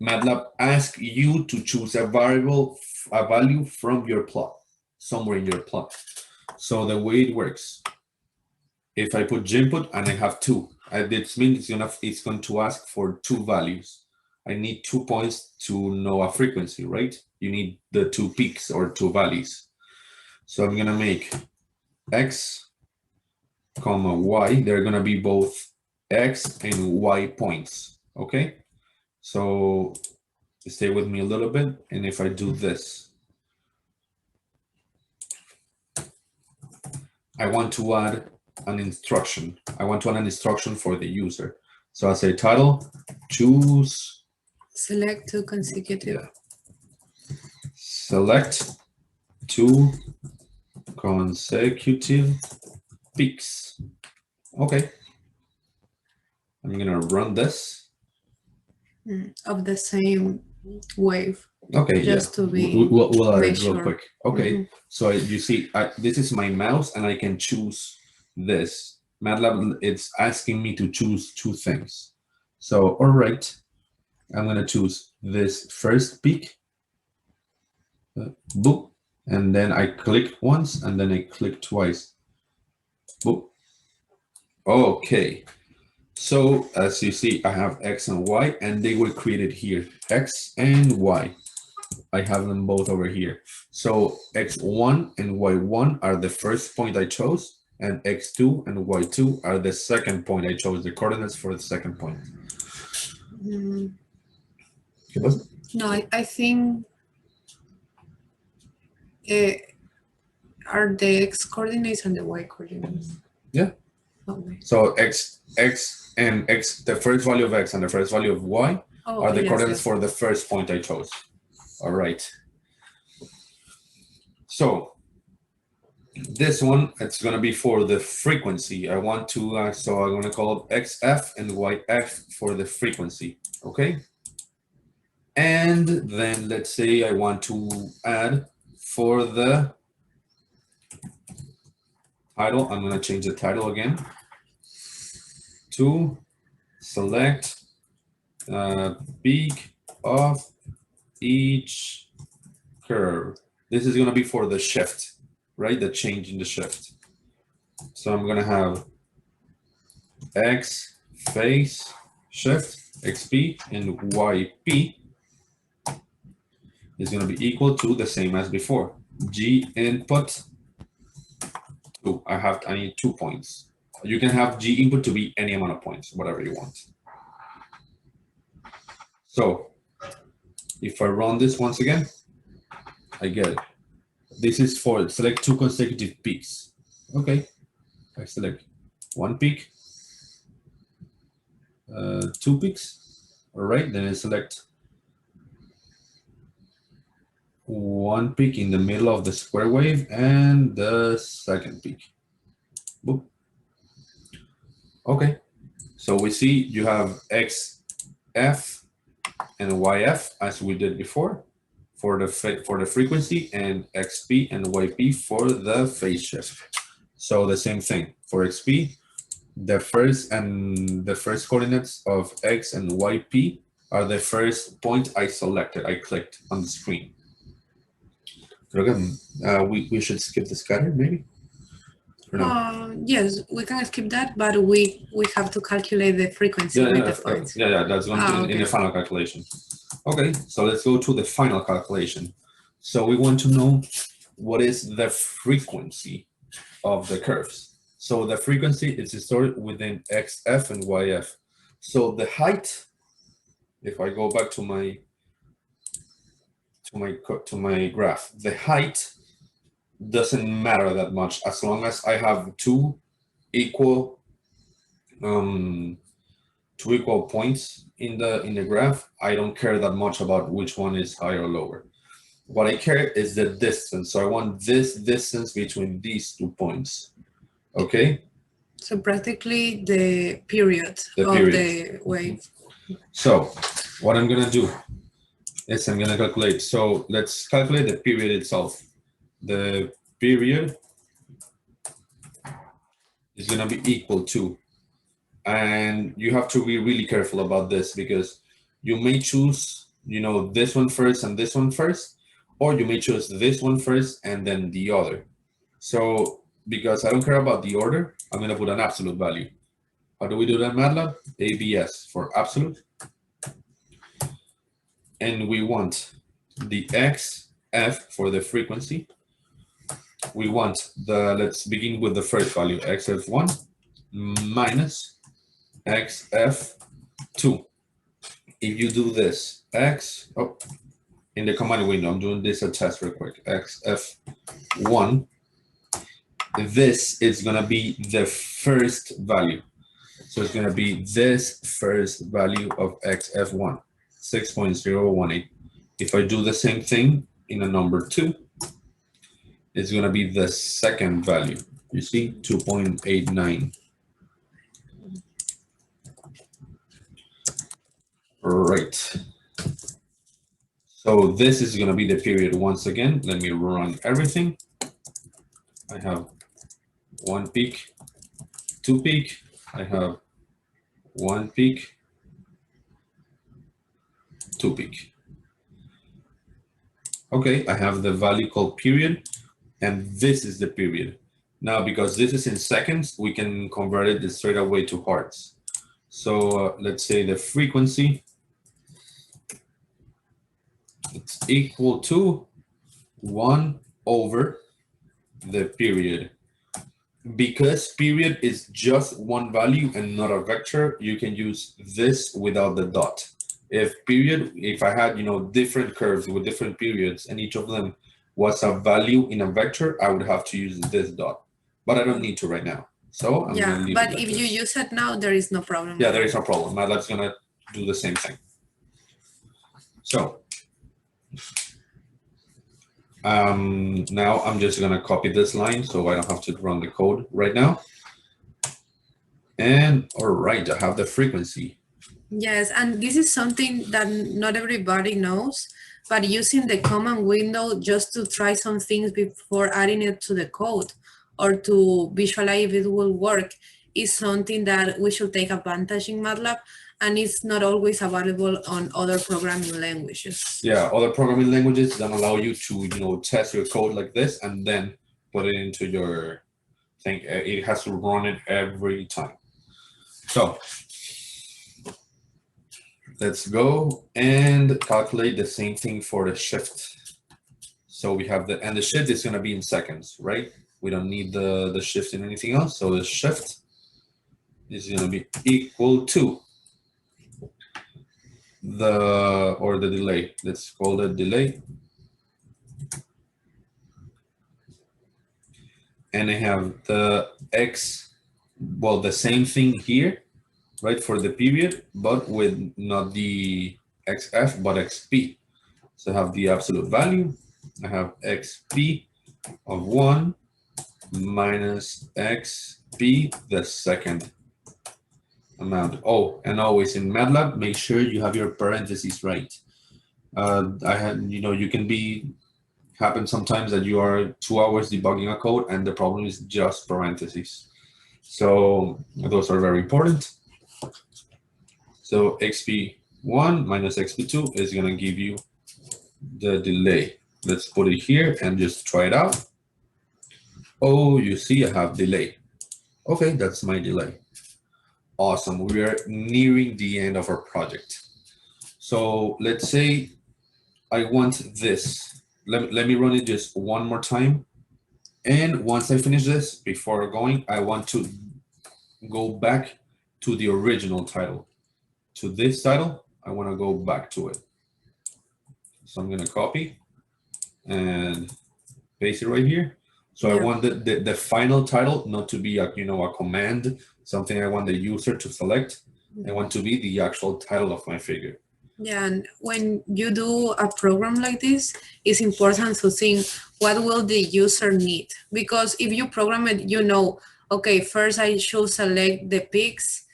Matlab asks you to choose a value from your plot, somewhere in your plot. So the way it works, if I put ginput and I have 2, this means it's going to ask for 2 values. I need 2 points to know a frequency, right? You need the 2 peaks or 2 valleys. So I'm gonna make X, comma Y. They're gonna be both X and Y points, okay? So stay with me a little bit, and if I do this, I want to add an instruction. I want to add an instruction for the user. So I say title, choose. Select 2 consecutive. Yeah. Select 2 consecutive peaks. Okay. I'm gonna run this. Of the same wave. Okay, just yeah. to be we'll add it sure. real quick. Okay, so you see, this is my mouse, and I can choose this. Matlab, it's asking me to choose 2 things. So, all right, I'm gonna choose this first peak. Boop, and then I click once, and then I click twice. Boop. Okay. So as you see, I have X and Y, and they were created here, X and Y. I have them both over here. So X1 and Y1 are the first point I chose, and X2 and Y2 are the second point I chose, the coordinates for the second point. No, I think are the X coordinates and the Y coordinates. Yeah. Okay. So X and X, the first value of X and the first value of Y are the coordinates for the first point I chose. All right. So this one, it's going to be for the frequency. I want to, so I'm going to call it XF and YF for the frequency. Okay. And then let's say I want to add for the title. I'm going to change the title again to select peak of each curve. This is going to be for the shift, right? The change in the shift. So I'm going to have X face shift XP and YP is going to be equal to the same as before. G input 2. I need 2 points. You can have G input to be any amount of points, whatever you want. So if I run this once again, I get it. This is for select 2 consecutive peaks. Okay, I select 1 peak, 2 peaks. All right, then I select 1 peak in the middle of the square wave and the second peak. Boop. Okay, so we see you have XF and YF as we did before for the frequency, and XP and YP for the phase shift. So the same thing for XP, the first coordinates of X and YP are the first point I selected, I clicked on the screen. We should skip the scatter maybe? No? Yes, we can skip that, but we have to calculate the frequency with the points. Yeah, that's going to be in the final calculation. Okay, so let's go to the final calculation. So we want to know what is the frequency of the curves. So the frequency is stored within XF and YF. So the height, if I go back to my graph, the height doesn't matter that much as long as I have two equal points in the graph. I don't care that much about which one is higher or lower. What I care is the distance. So I want this distance between these 2 points. Okay. So practically the period of the wave. So what I'm gonna do is I'm gonna calculate. So let's calculate the period itself. The period is gonna be equal to, and you have to be really careful about this because you may choose, this one first and this one first, or you may choose this one first and then the other. So because I don't care about the order, I'm gonna put an absolute value. How do we do that in MATLAB? ABS for absolute. And we want the XF for the frequency. We want let's begin with the first value, XF1 minus XF2. If you do this, in the command window, I'm doing this a test real quick, XF1, this is gonna be the first value. So it's gonna be this first value of XF1, 6.018. If I do the same thing in a number 2, it's gonna be the second value. You see, 2.89. Right. So this is gonna be the period once again. Let me run everything. I have 1 peak, 2 peak. I have 1 peak, 2 peak. Okay, I have the value called period, and this is the period. Now, because this is in seconds, we can convert it straight away to hertz. So let's say the frequency, it's equal to 1 over the period. Because period is just one value and not a vector, you can use this without the dot. If I had, different curves with different periods and each of them was a value in a vector, I would have to use this dot, but I don't need to right now. So I'm gonna leave but it like if this. you use it now, there is no problem. Yeah, there is no problem. MATLAB's gonna do the same thing. So now I'm just gonna copy this line so I don't have to run the code right now. And all right, I have the frequency. Yes, and this is something that not everybody knows, but using the command window just to try some things before adding it to the code or to visualize if it will work is something that we should take advantage in MATLAB, and it's not always available on other programming languages. Yeah, other programming languages don't allow you to, test your code like this and then put it into your thing. It has to run it every time. So let's go and calculate the same thing for the shift. So we have and the shift is going to be in seconds, right? We don't need the shift in anything else. So the shift is going to be equal to the delay. Let's call it delay. And I have the X, well, the same thing here, right, for the period, but with not the XF, but XP. So I have the absolute value. I have XP of 1 minus XP, the second amount. Oh, and always in Matlab, make sure you have your parentheses right. You can happen sometimes that you are 2 hours debugging a code and the problem is just parentheses. So those are very important. So XP1 minus XP2 is going to give you the delay. Let's put it here and just try it out. Oh, you see I have delay. Okay, that's my delay. Awesome. We are nearing the end of our project. So let's say I want this. Let me run it just one more time. And once I finish this, before going, I want to go back to the original title. To this title, I want to go back to it. So I'm going to copy and paste it right here. So I want the final title not to be a command, something I want the user to select. I want to be the actual title of my figure. Yeah, and when you do a program like this, it's important to think what will the user need, because if you program it, okay, first I should select the peaks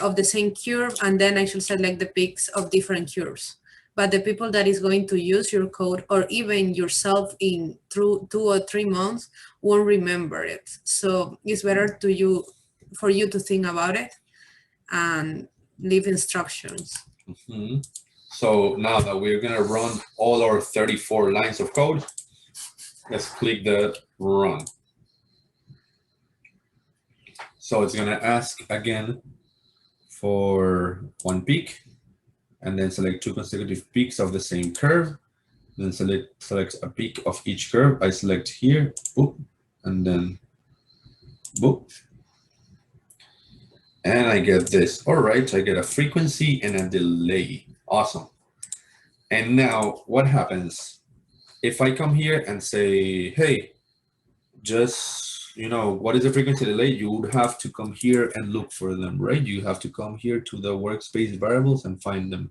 of the same curve, and then I should select the peaks of different curves. But the people that is going to use your code, or even yourself in through 2 or 3 months, won't remember it. So it's better for you to think about it and leave instructions. Mm-hmm. So now that we're going to run all our 34 lines of code, let's click the run. So it's going to ask again for one peak, and then select 2 consecutive peaks of the same curve. Then select a peak of each curve. I select here, boop, and then boop. And I get this. All right, I get a frequency and a delay. Awesome. And now what happens if I come here and say, hey, just, what is the frequency delay? You would have to come here and look for them, right? You have to come here to the workspace variables and find them.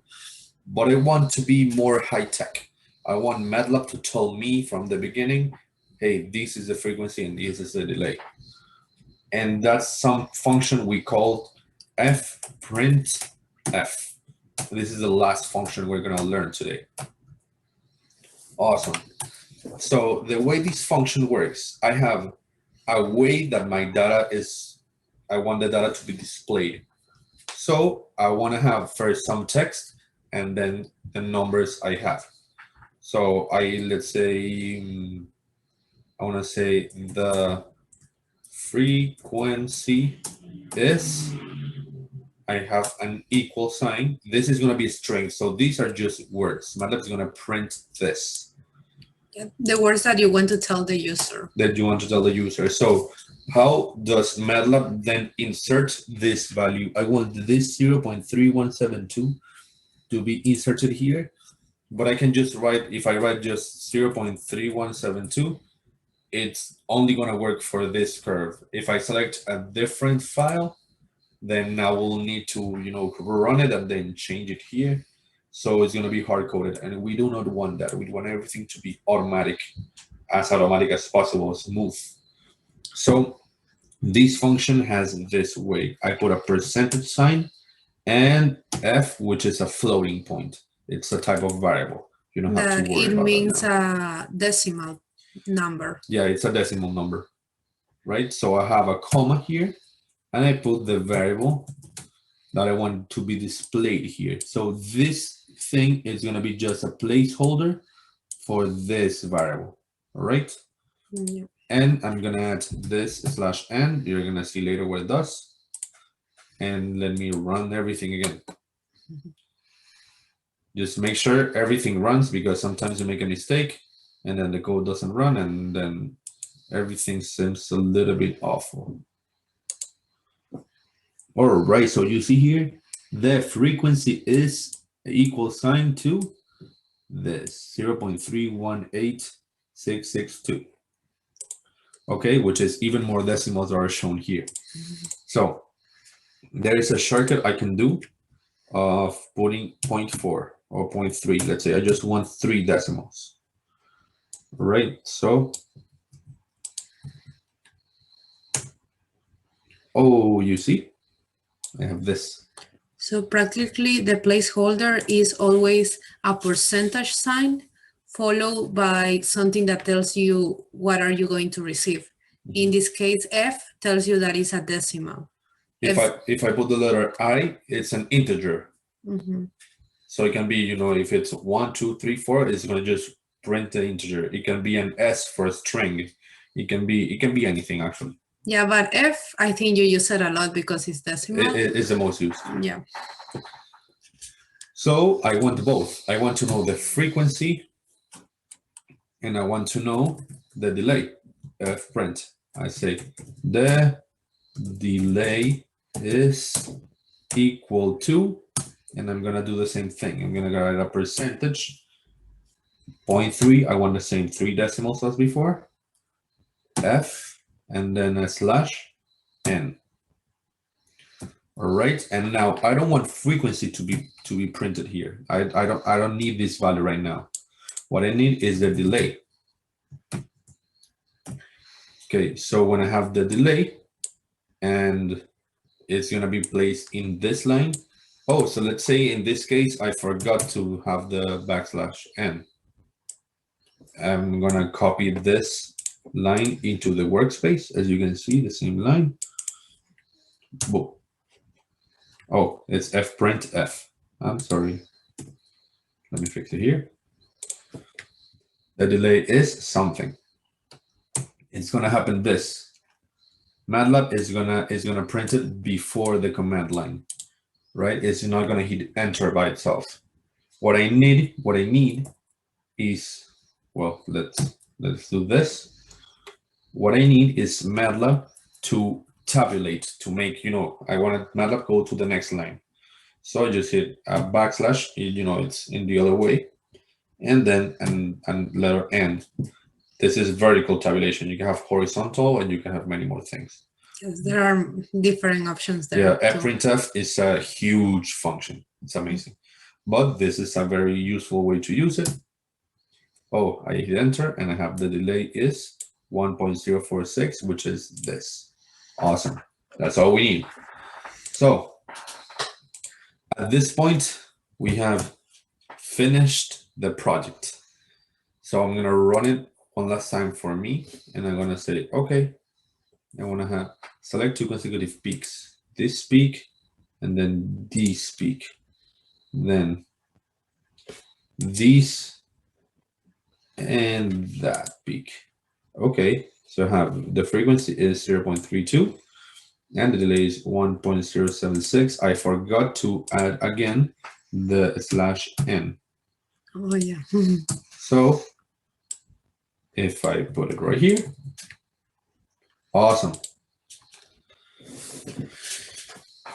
But I want to be more high tech. I want Matlab to tell me from the beginning, hey, this is the frequency and this is the delay. And that's some function we call fprintf. This is the last function we're going to learn today. Awesome. So the way this function works, I have a way that my data I want the data to be displayed. So I want to have first some text and then the numbers I have. So let's say, I want to say the frequency is, I have an equal sign. This is going to be a string. So these are just words. Matlab is going to print this. Yeah, the words that you want to tell the user. That you want to tell the user. So how does Matlab then insert this value? I want this 0.3172 to be inserted here. But I can just write, if I write just 0.3172, it's only going to work for this curve. If I select a different file, then I will need to, run it and then change it here. So it's going to be hard-coded, and we do not want that. We want everything to be automatic as possible, smooth. So this function has this way. I put a percentage sign and f, which is a floating point. It's a type of variable. You don't have to worry about it. It means a decimal number. Yeah, it's a decimal number, right? So I have a comma here, and I put the variable that I want to be displayed here. So this thing is going to be just a placeholder for this variable, all right? Yeah. And I'm going to add this /n. You're going to see later what it does. And let me run everything again. Just make sure everything runs, because sometimes you make a mistake and then the code doesn't run and then everything seems a little bit awful. All right, so you see here, the frequency is equal sign to this 0.318662. Okay, which is even more decimals are shown here. So there is a shortcut I can do of putting 0.4 or 0.3. Let's say I just want 3 decimals. All right, so you see, I have this. So practically the placeholder is always a percentage sign followed by something that tells you what are you going to receive. In this case, F tells you that it's a decimal. If I put the letter I, it's an integer. So it can be, you know, if it's 1, 2, 3, 4, it's going to just print the integer. It can be an S for a string. It can be anything actually. Yeah, but F, I think you use it a lot because it's decimal. It is the most used. Yeah. So I want both. I want to know the frequency and I want to know the delay. F print. I say the delay is equal to, and I'm gonna do the same thing. I'm gonna write a percentage. 0.3. I want the same 3 decimals as before. F and then a slash n. All right, and now I don't want frequency to be printed here. I don't need this value right now. What I need is the delay. Okay, so when I have the delay and it's gonna be placed in this line. Oh, so let's say in this case I forgot to have the backslash n. I'm gonna copy this line into the workspace. As you can see, the same line. Boom. Oh, it's f print f. I'm sorry. Let me fix it here. The delay is something. It's gonna happen this. Matlab is gonna print it before the command line, right? It's not gonna hit enter by itself. What I need is, well, let's do this. What I need is Matlab to tabulate, to make, you know, I want Matlab go to the next line. So I just hit a backslash, you know, it's in the other way, and then and letter n. This is vertical tabulation. You can have horizontal and you can have many more things. Yes, there are different options there. Yeah, fprintf is a huge function. It's amazing. But this is a very useful way to use it. Oh, I hit enter and I have the delay is 1.046, which is this. Awesome. That's all we need. So at this point, we have finished the project. So I'm going to run it one last time for me. And I'm going to say, okay, I want to have select 2 consecutive peaks. This peak and then this peak. Then these and that peak. Okay, so I have the frequency is 0.32 and the delay is 1.076. I forgot to add again the slash n. Oh yeah. So if I put it right here, awesome.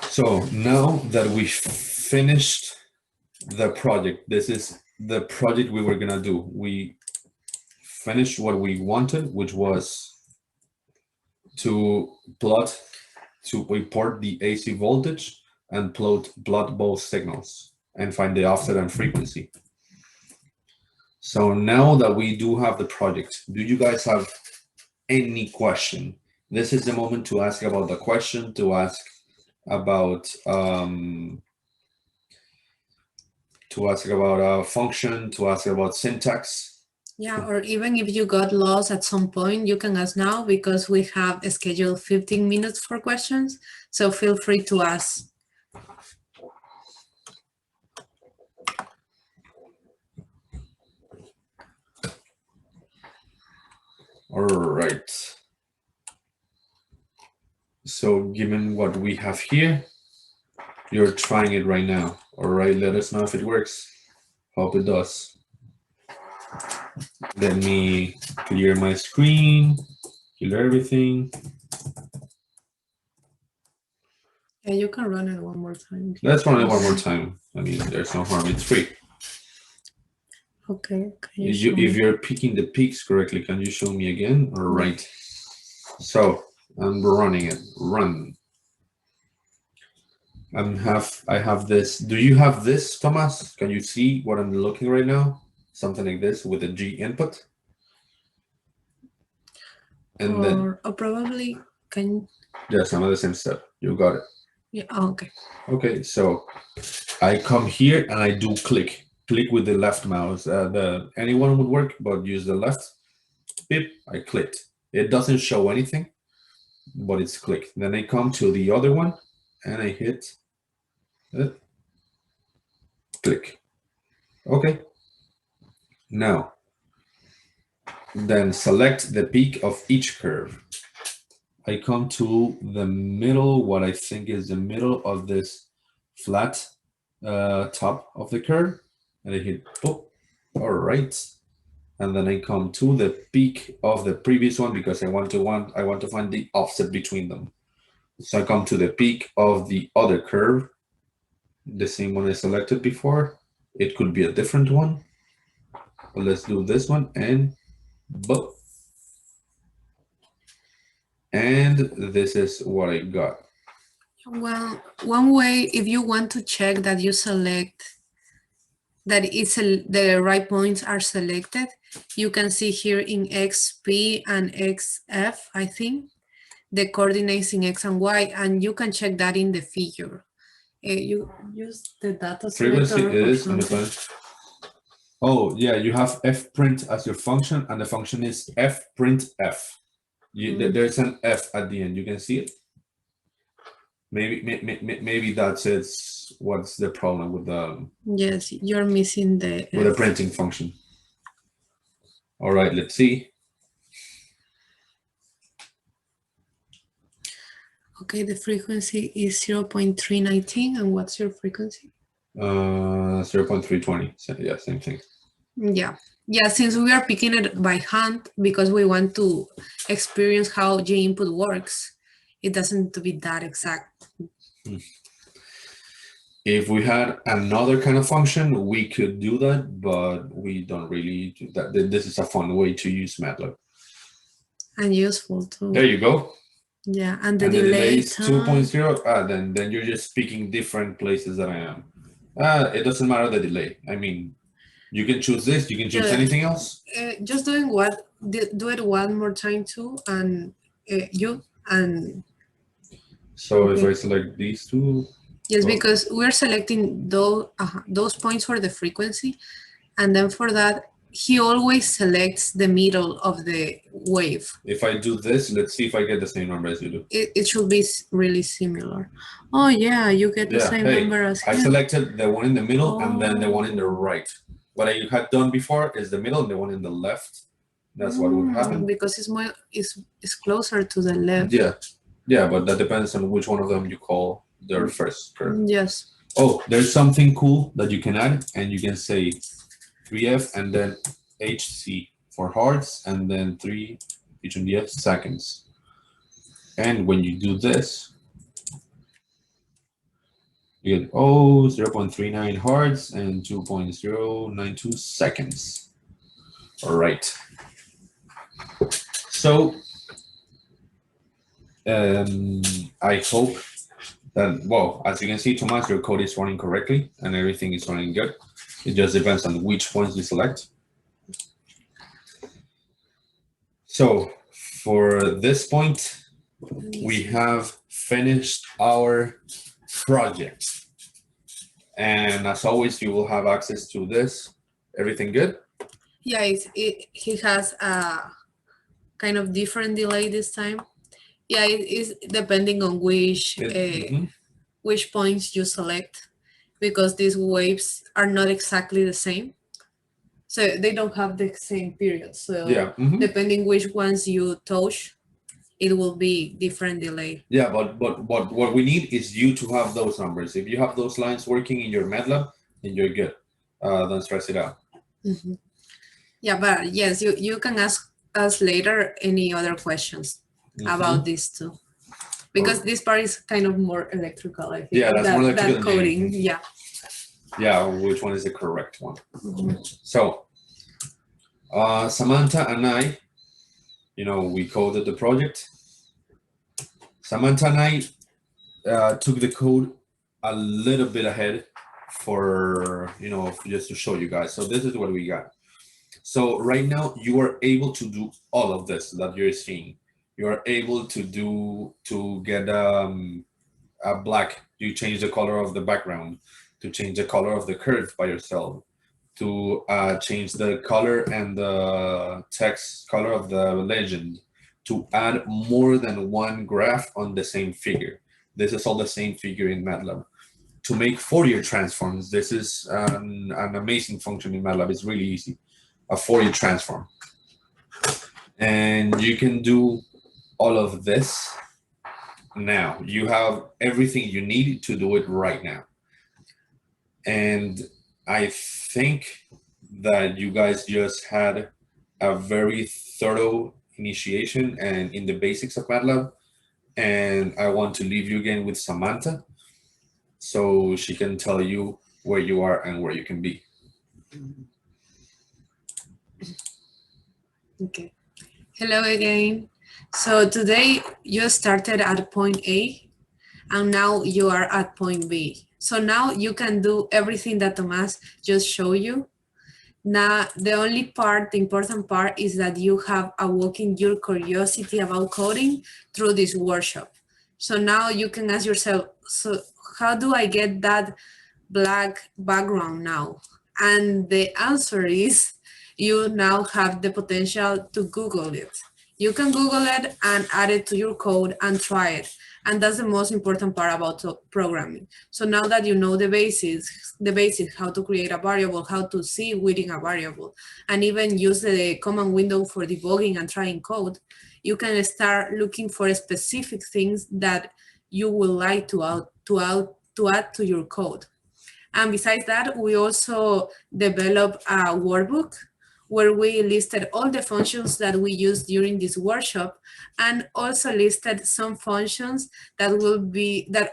So now that we finished the project, this is the project we were gonna do. We finished what we wanted, which was to report the AC voltage and plot both signals and find the offset and frequency. So now that we do have the project, do you guys have any question? This is the moment to ask about the question, to ask about a function, to ask about syntax. Yeah, or even if you got lost at some point, you can ask now because we have scheduled 15 minutes for questions. So feel free to ask. All right. So given what we have here, you're trying it right now. All right, let us know if it works. Hope it does. Let me clear my screen, clear everything. Yeah, you can run it one more time. Let's run it one more time. I mean, there's no harm. It's free. Okay. If you're picking the peaks correctly, can you show me again? All right. So I'm running it. Run. I have this. Do you have this, Thomas? Can you see what I'm looking right now? Something like this with a G input. And then probably can. Yes, I'm at the same step. You got it. Yeah. Oh, okay. Okay, so I come here and I do click with the left mouse. Anyone would work, but use the left. Beep, I clicked. It doesn't show anything, but it's clicked. Then I come to the other one and I hit it. Click. Okay. Now, then select the peak of each curve. I come to the middle, what I think is the middle of this flat top of the curve, and I hit boop. All right, and then I come to the peak of the previous one because I want to find the offset between them. So I come to the peak of the other curve, the same one I selected before. It could be a different one, but let's do this one and boop. And this is what I got. Well, one way, if you want to check that you select that the right points are selected, you can see here in XP and XF, I think, the coordinates in X and Y, and you can check that in the figure. You use the data frequency is on the plan. Oh yeah, you have f print as your function, and the function is f print f. There's an f at the end. You can see it. Maybe that's it. What's the problem with the? Yes, you're missing the with the printing function. All right, let's see. Okay, the frequency is 0.319, and what's your frequency? 0.320. So, yeah, same thing. Yeah, since we are picking it by hand because we want to experience how G input works, it doesn't need to be that exact. If we had another kind of function, we could do that, but we don't really do that. This is a fun way to use Matlab. And useful too. There you go. Yeah, and the delay is 2.0. Then you're just picking different places that I am. It doesn't matter the delay. I mean, you can choose this. You can choose anything else. Just do it one more time too, and So if I select these two. Yes, because we're selecting those points for the frequency, and then for that, he always selects the middle of the wave. If I do this, let's see if I get the same number as you do. It should be really similar. Oh yeah, you get the same number as him. I selected the one in the middle and then the one in the right. What I had done before is the middle and the one in the left. That's what would happen. Because it's closer to the left. Yeah, but that depends on which one of them you call their first curve. Yes. Oh, there's something cool that you can add, and you can say 3F and then HC for hearts, and then 3 HMDF seconds. And when you do this, you get 0.39 hearts and 2.092 seconds. All right. So I hope that, well, as you can see, Thomas, your code is running correctly and everything is running good. It just depends on which ones you select. So for this point, we have finished our project. And as always, you will have access to this. Everything good? Yeah, he has a kind of different delay this time. Yeah, it is depending on which points you select, because these waves are not exactly the same. So they don't have the same period. So depending which ones you touch, it will be different delay. Yeah, but what we need is you to have those numbers. If you have those lines working in your Matlab, then you're good. don't stress it out. Mm-hmm. Yeah, but yes, you can ask us later any other questions about this too, because this part is kind of more electrical, I think. Yeah, that's more electrical that coding. Yeah. Yeah, which one is the correct one? Mm-hmm. So, Samantha and I, we coded the project. Samantha and I took the code a little bit ahead for, just to show you guys. So this is what we got. So right now you are able to do all of this that you're seeing. You are able to get a black. You change the color of the background, to change the color of the curve by yourself, to change the color and the text color of the legend, to add more than one graph on the same figure. This is all the same figure in Matlab. To make Fourier transforms, this is an amazing function in Matlab. It's really easy. A Fourier transform. And you can do all of this now. You have everything you need to do it right now. And I think that you guys just had a very thorough initiation and in the basics of Matlab. And I want to leave you again with Samantha so she can tell you where you are and where you can be. Okay. Hello again. So today you started at point A and now you are at point B. So now you can do everything that Tomás just showed you. Now, the only part, the important part is that you have awoken your curiosity about coding through this workshop. So now you can ask yourself, so how do I get that black background now? And the answer is you now have the potential to Google it. You can Google it and add it to your code and try it. And that's the most important part about programming. So now that you know the basics, how to create a variable, how to see within a variable, and even use the command window for debugging and trying code, you can start looking for specific things that you would like to add to your code. And besides that, we also developed a workbook where we listed all the functions that we used during this workshop, and also listed some functions that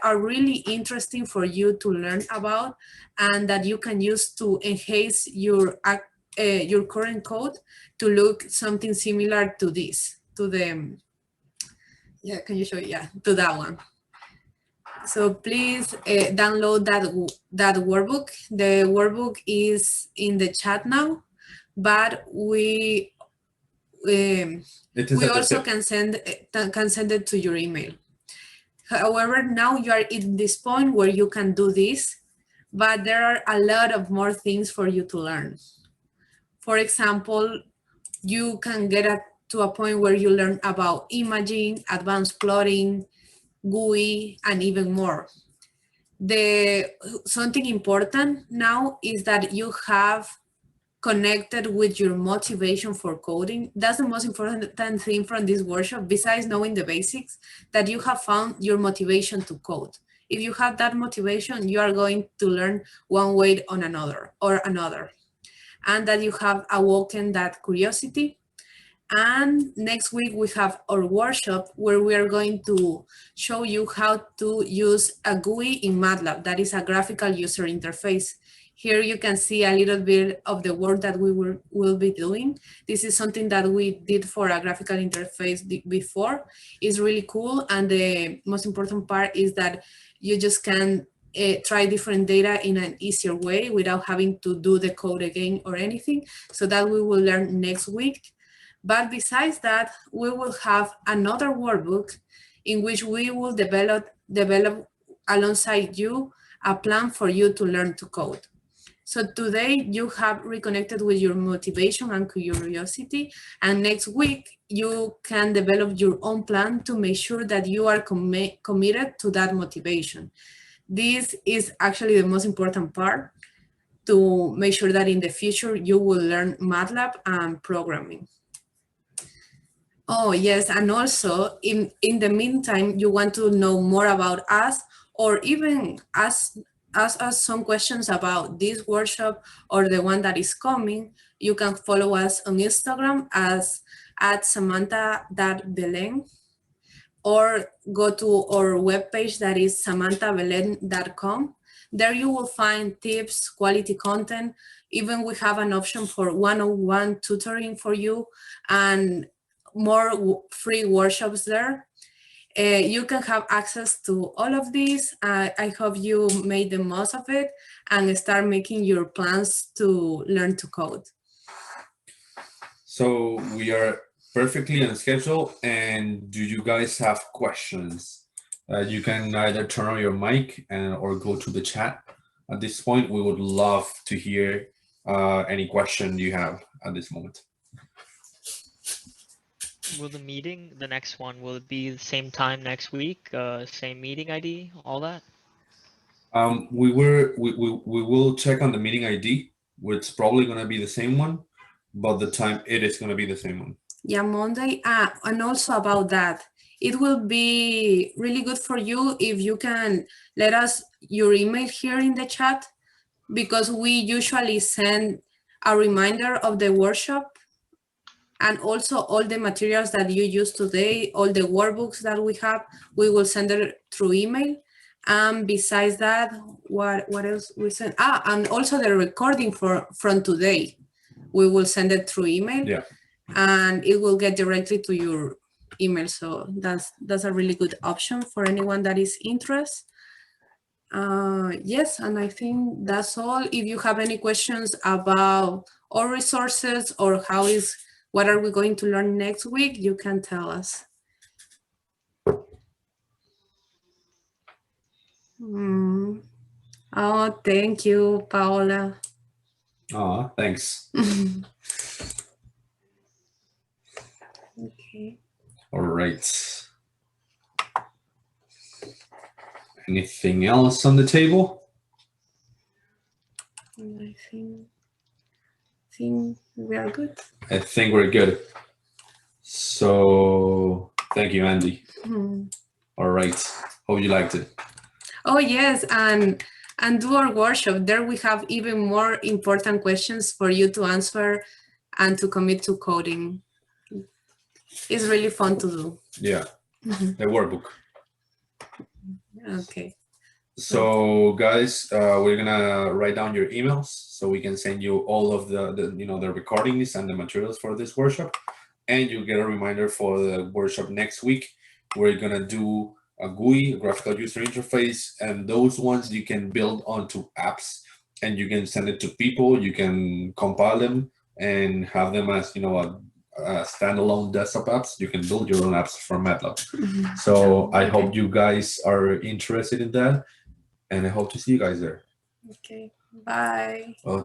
are really interesting for you to learn about and that you can use to enhance your current code to look something similar to this, to the, yeah, can you show it? Yeah, to that one. So please download that workbook. The workbook is in the chat now, but we also can send it to your email. However, now you are in this point where you can do this, but there are a lot of more things for you to learn. For example, you can get to a point where you learn about imaging, advanced plotting, GUI, and even more. Something important now is that you have connected with your motivation for coding. That's the most important thing from this workshop, besides knowing the basics, that you have found your motivation to code. If you have that motivation, you are going to learn one way or another, and that you have awoken that curiosity. And next week we have our workshop where we are going to show you how to use a GUI in Matlab, that is a graphical user interface. Here you can see a little bit of the work that we will be doing. This is something that we did for a graphical interface before. It's really cool, and the most important part is that you just can try different data in an easier way without having to do the code again or anything. So that we will learn next week. But besides that, we will have another workbook in which we will develop alongside you a plan for you to learn to code. So today you have reconnected with your motivation and curiosity, and next week you can develop your own plan to make sure that you are committed to that motivation. This is actually the most important part, to make sure that in the future you will learn Matlab and programming. Oh, yes, and also in the meantime, you want to know more about us, or even ask ask us some questions about this workshop or the one that is coming, you can follow us on Instagram as @samantha.belen, or go to our webpage that is samanthabelen.com. There you will find tips, quality content. Even we have an option for one-on-one tutoring for you and more free workshops there. You can have access to all of these. I hope you made the most of it and start making your plans to learn to code. So we are perfectly on schedule. And do you guys have questions? You can either turn on your mic or go to the chat. At this point, we would love to hear any question you have at this moment. Will the meeting, the next one, will it be the same time next week? Same meeting ID, all that? We will check on the meeting ID. It's probably going to be the same one, but the time it is going to be the same one. Yeah, Monday. And also about that, it will be really good for you if you can let us your email here in the chat, because we usually send a reminder of the workshop and also all the materials that you use today, all the workbooks that we have, we will send it through email. And besides that, what else we send? And also the recording from today, we will send it through email. Yeah. And it will get directly to your email. So that's a really good option for anyone that is interested. Yes, and I think that's all. If you have any questions about our resources or what are we going to learn next week, you can tell us. Oh, thank you, Paola. Oh, thanks. Okay. All right. Anything else on the table? I think we are good. I think we're good. So thank you, Andy. All right. Hope you liked it. Oh, yes. And do our workshop. There we have even more important questions for you to answer and to commit to coding. It's really fun to do. Yeah. The workbook. Okay. So guys, we're gonna write down your emails so we can send you all of the recordings and the materials for this workshop, and you'll get a reminder for the workshop next week. We're gonna do a GUI, a graphical user interface, and those ones you can build onto apps, and you can send it to people. You can compile them and have them as standalone desktop apps. You can build your own apps from Matlab. So I hope you guys are interested in that. And I hope to see you guys there. Okay, bye.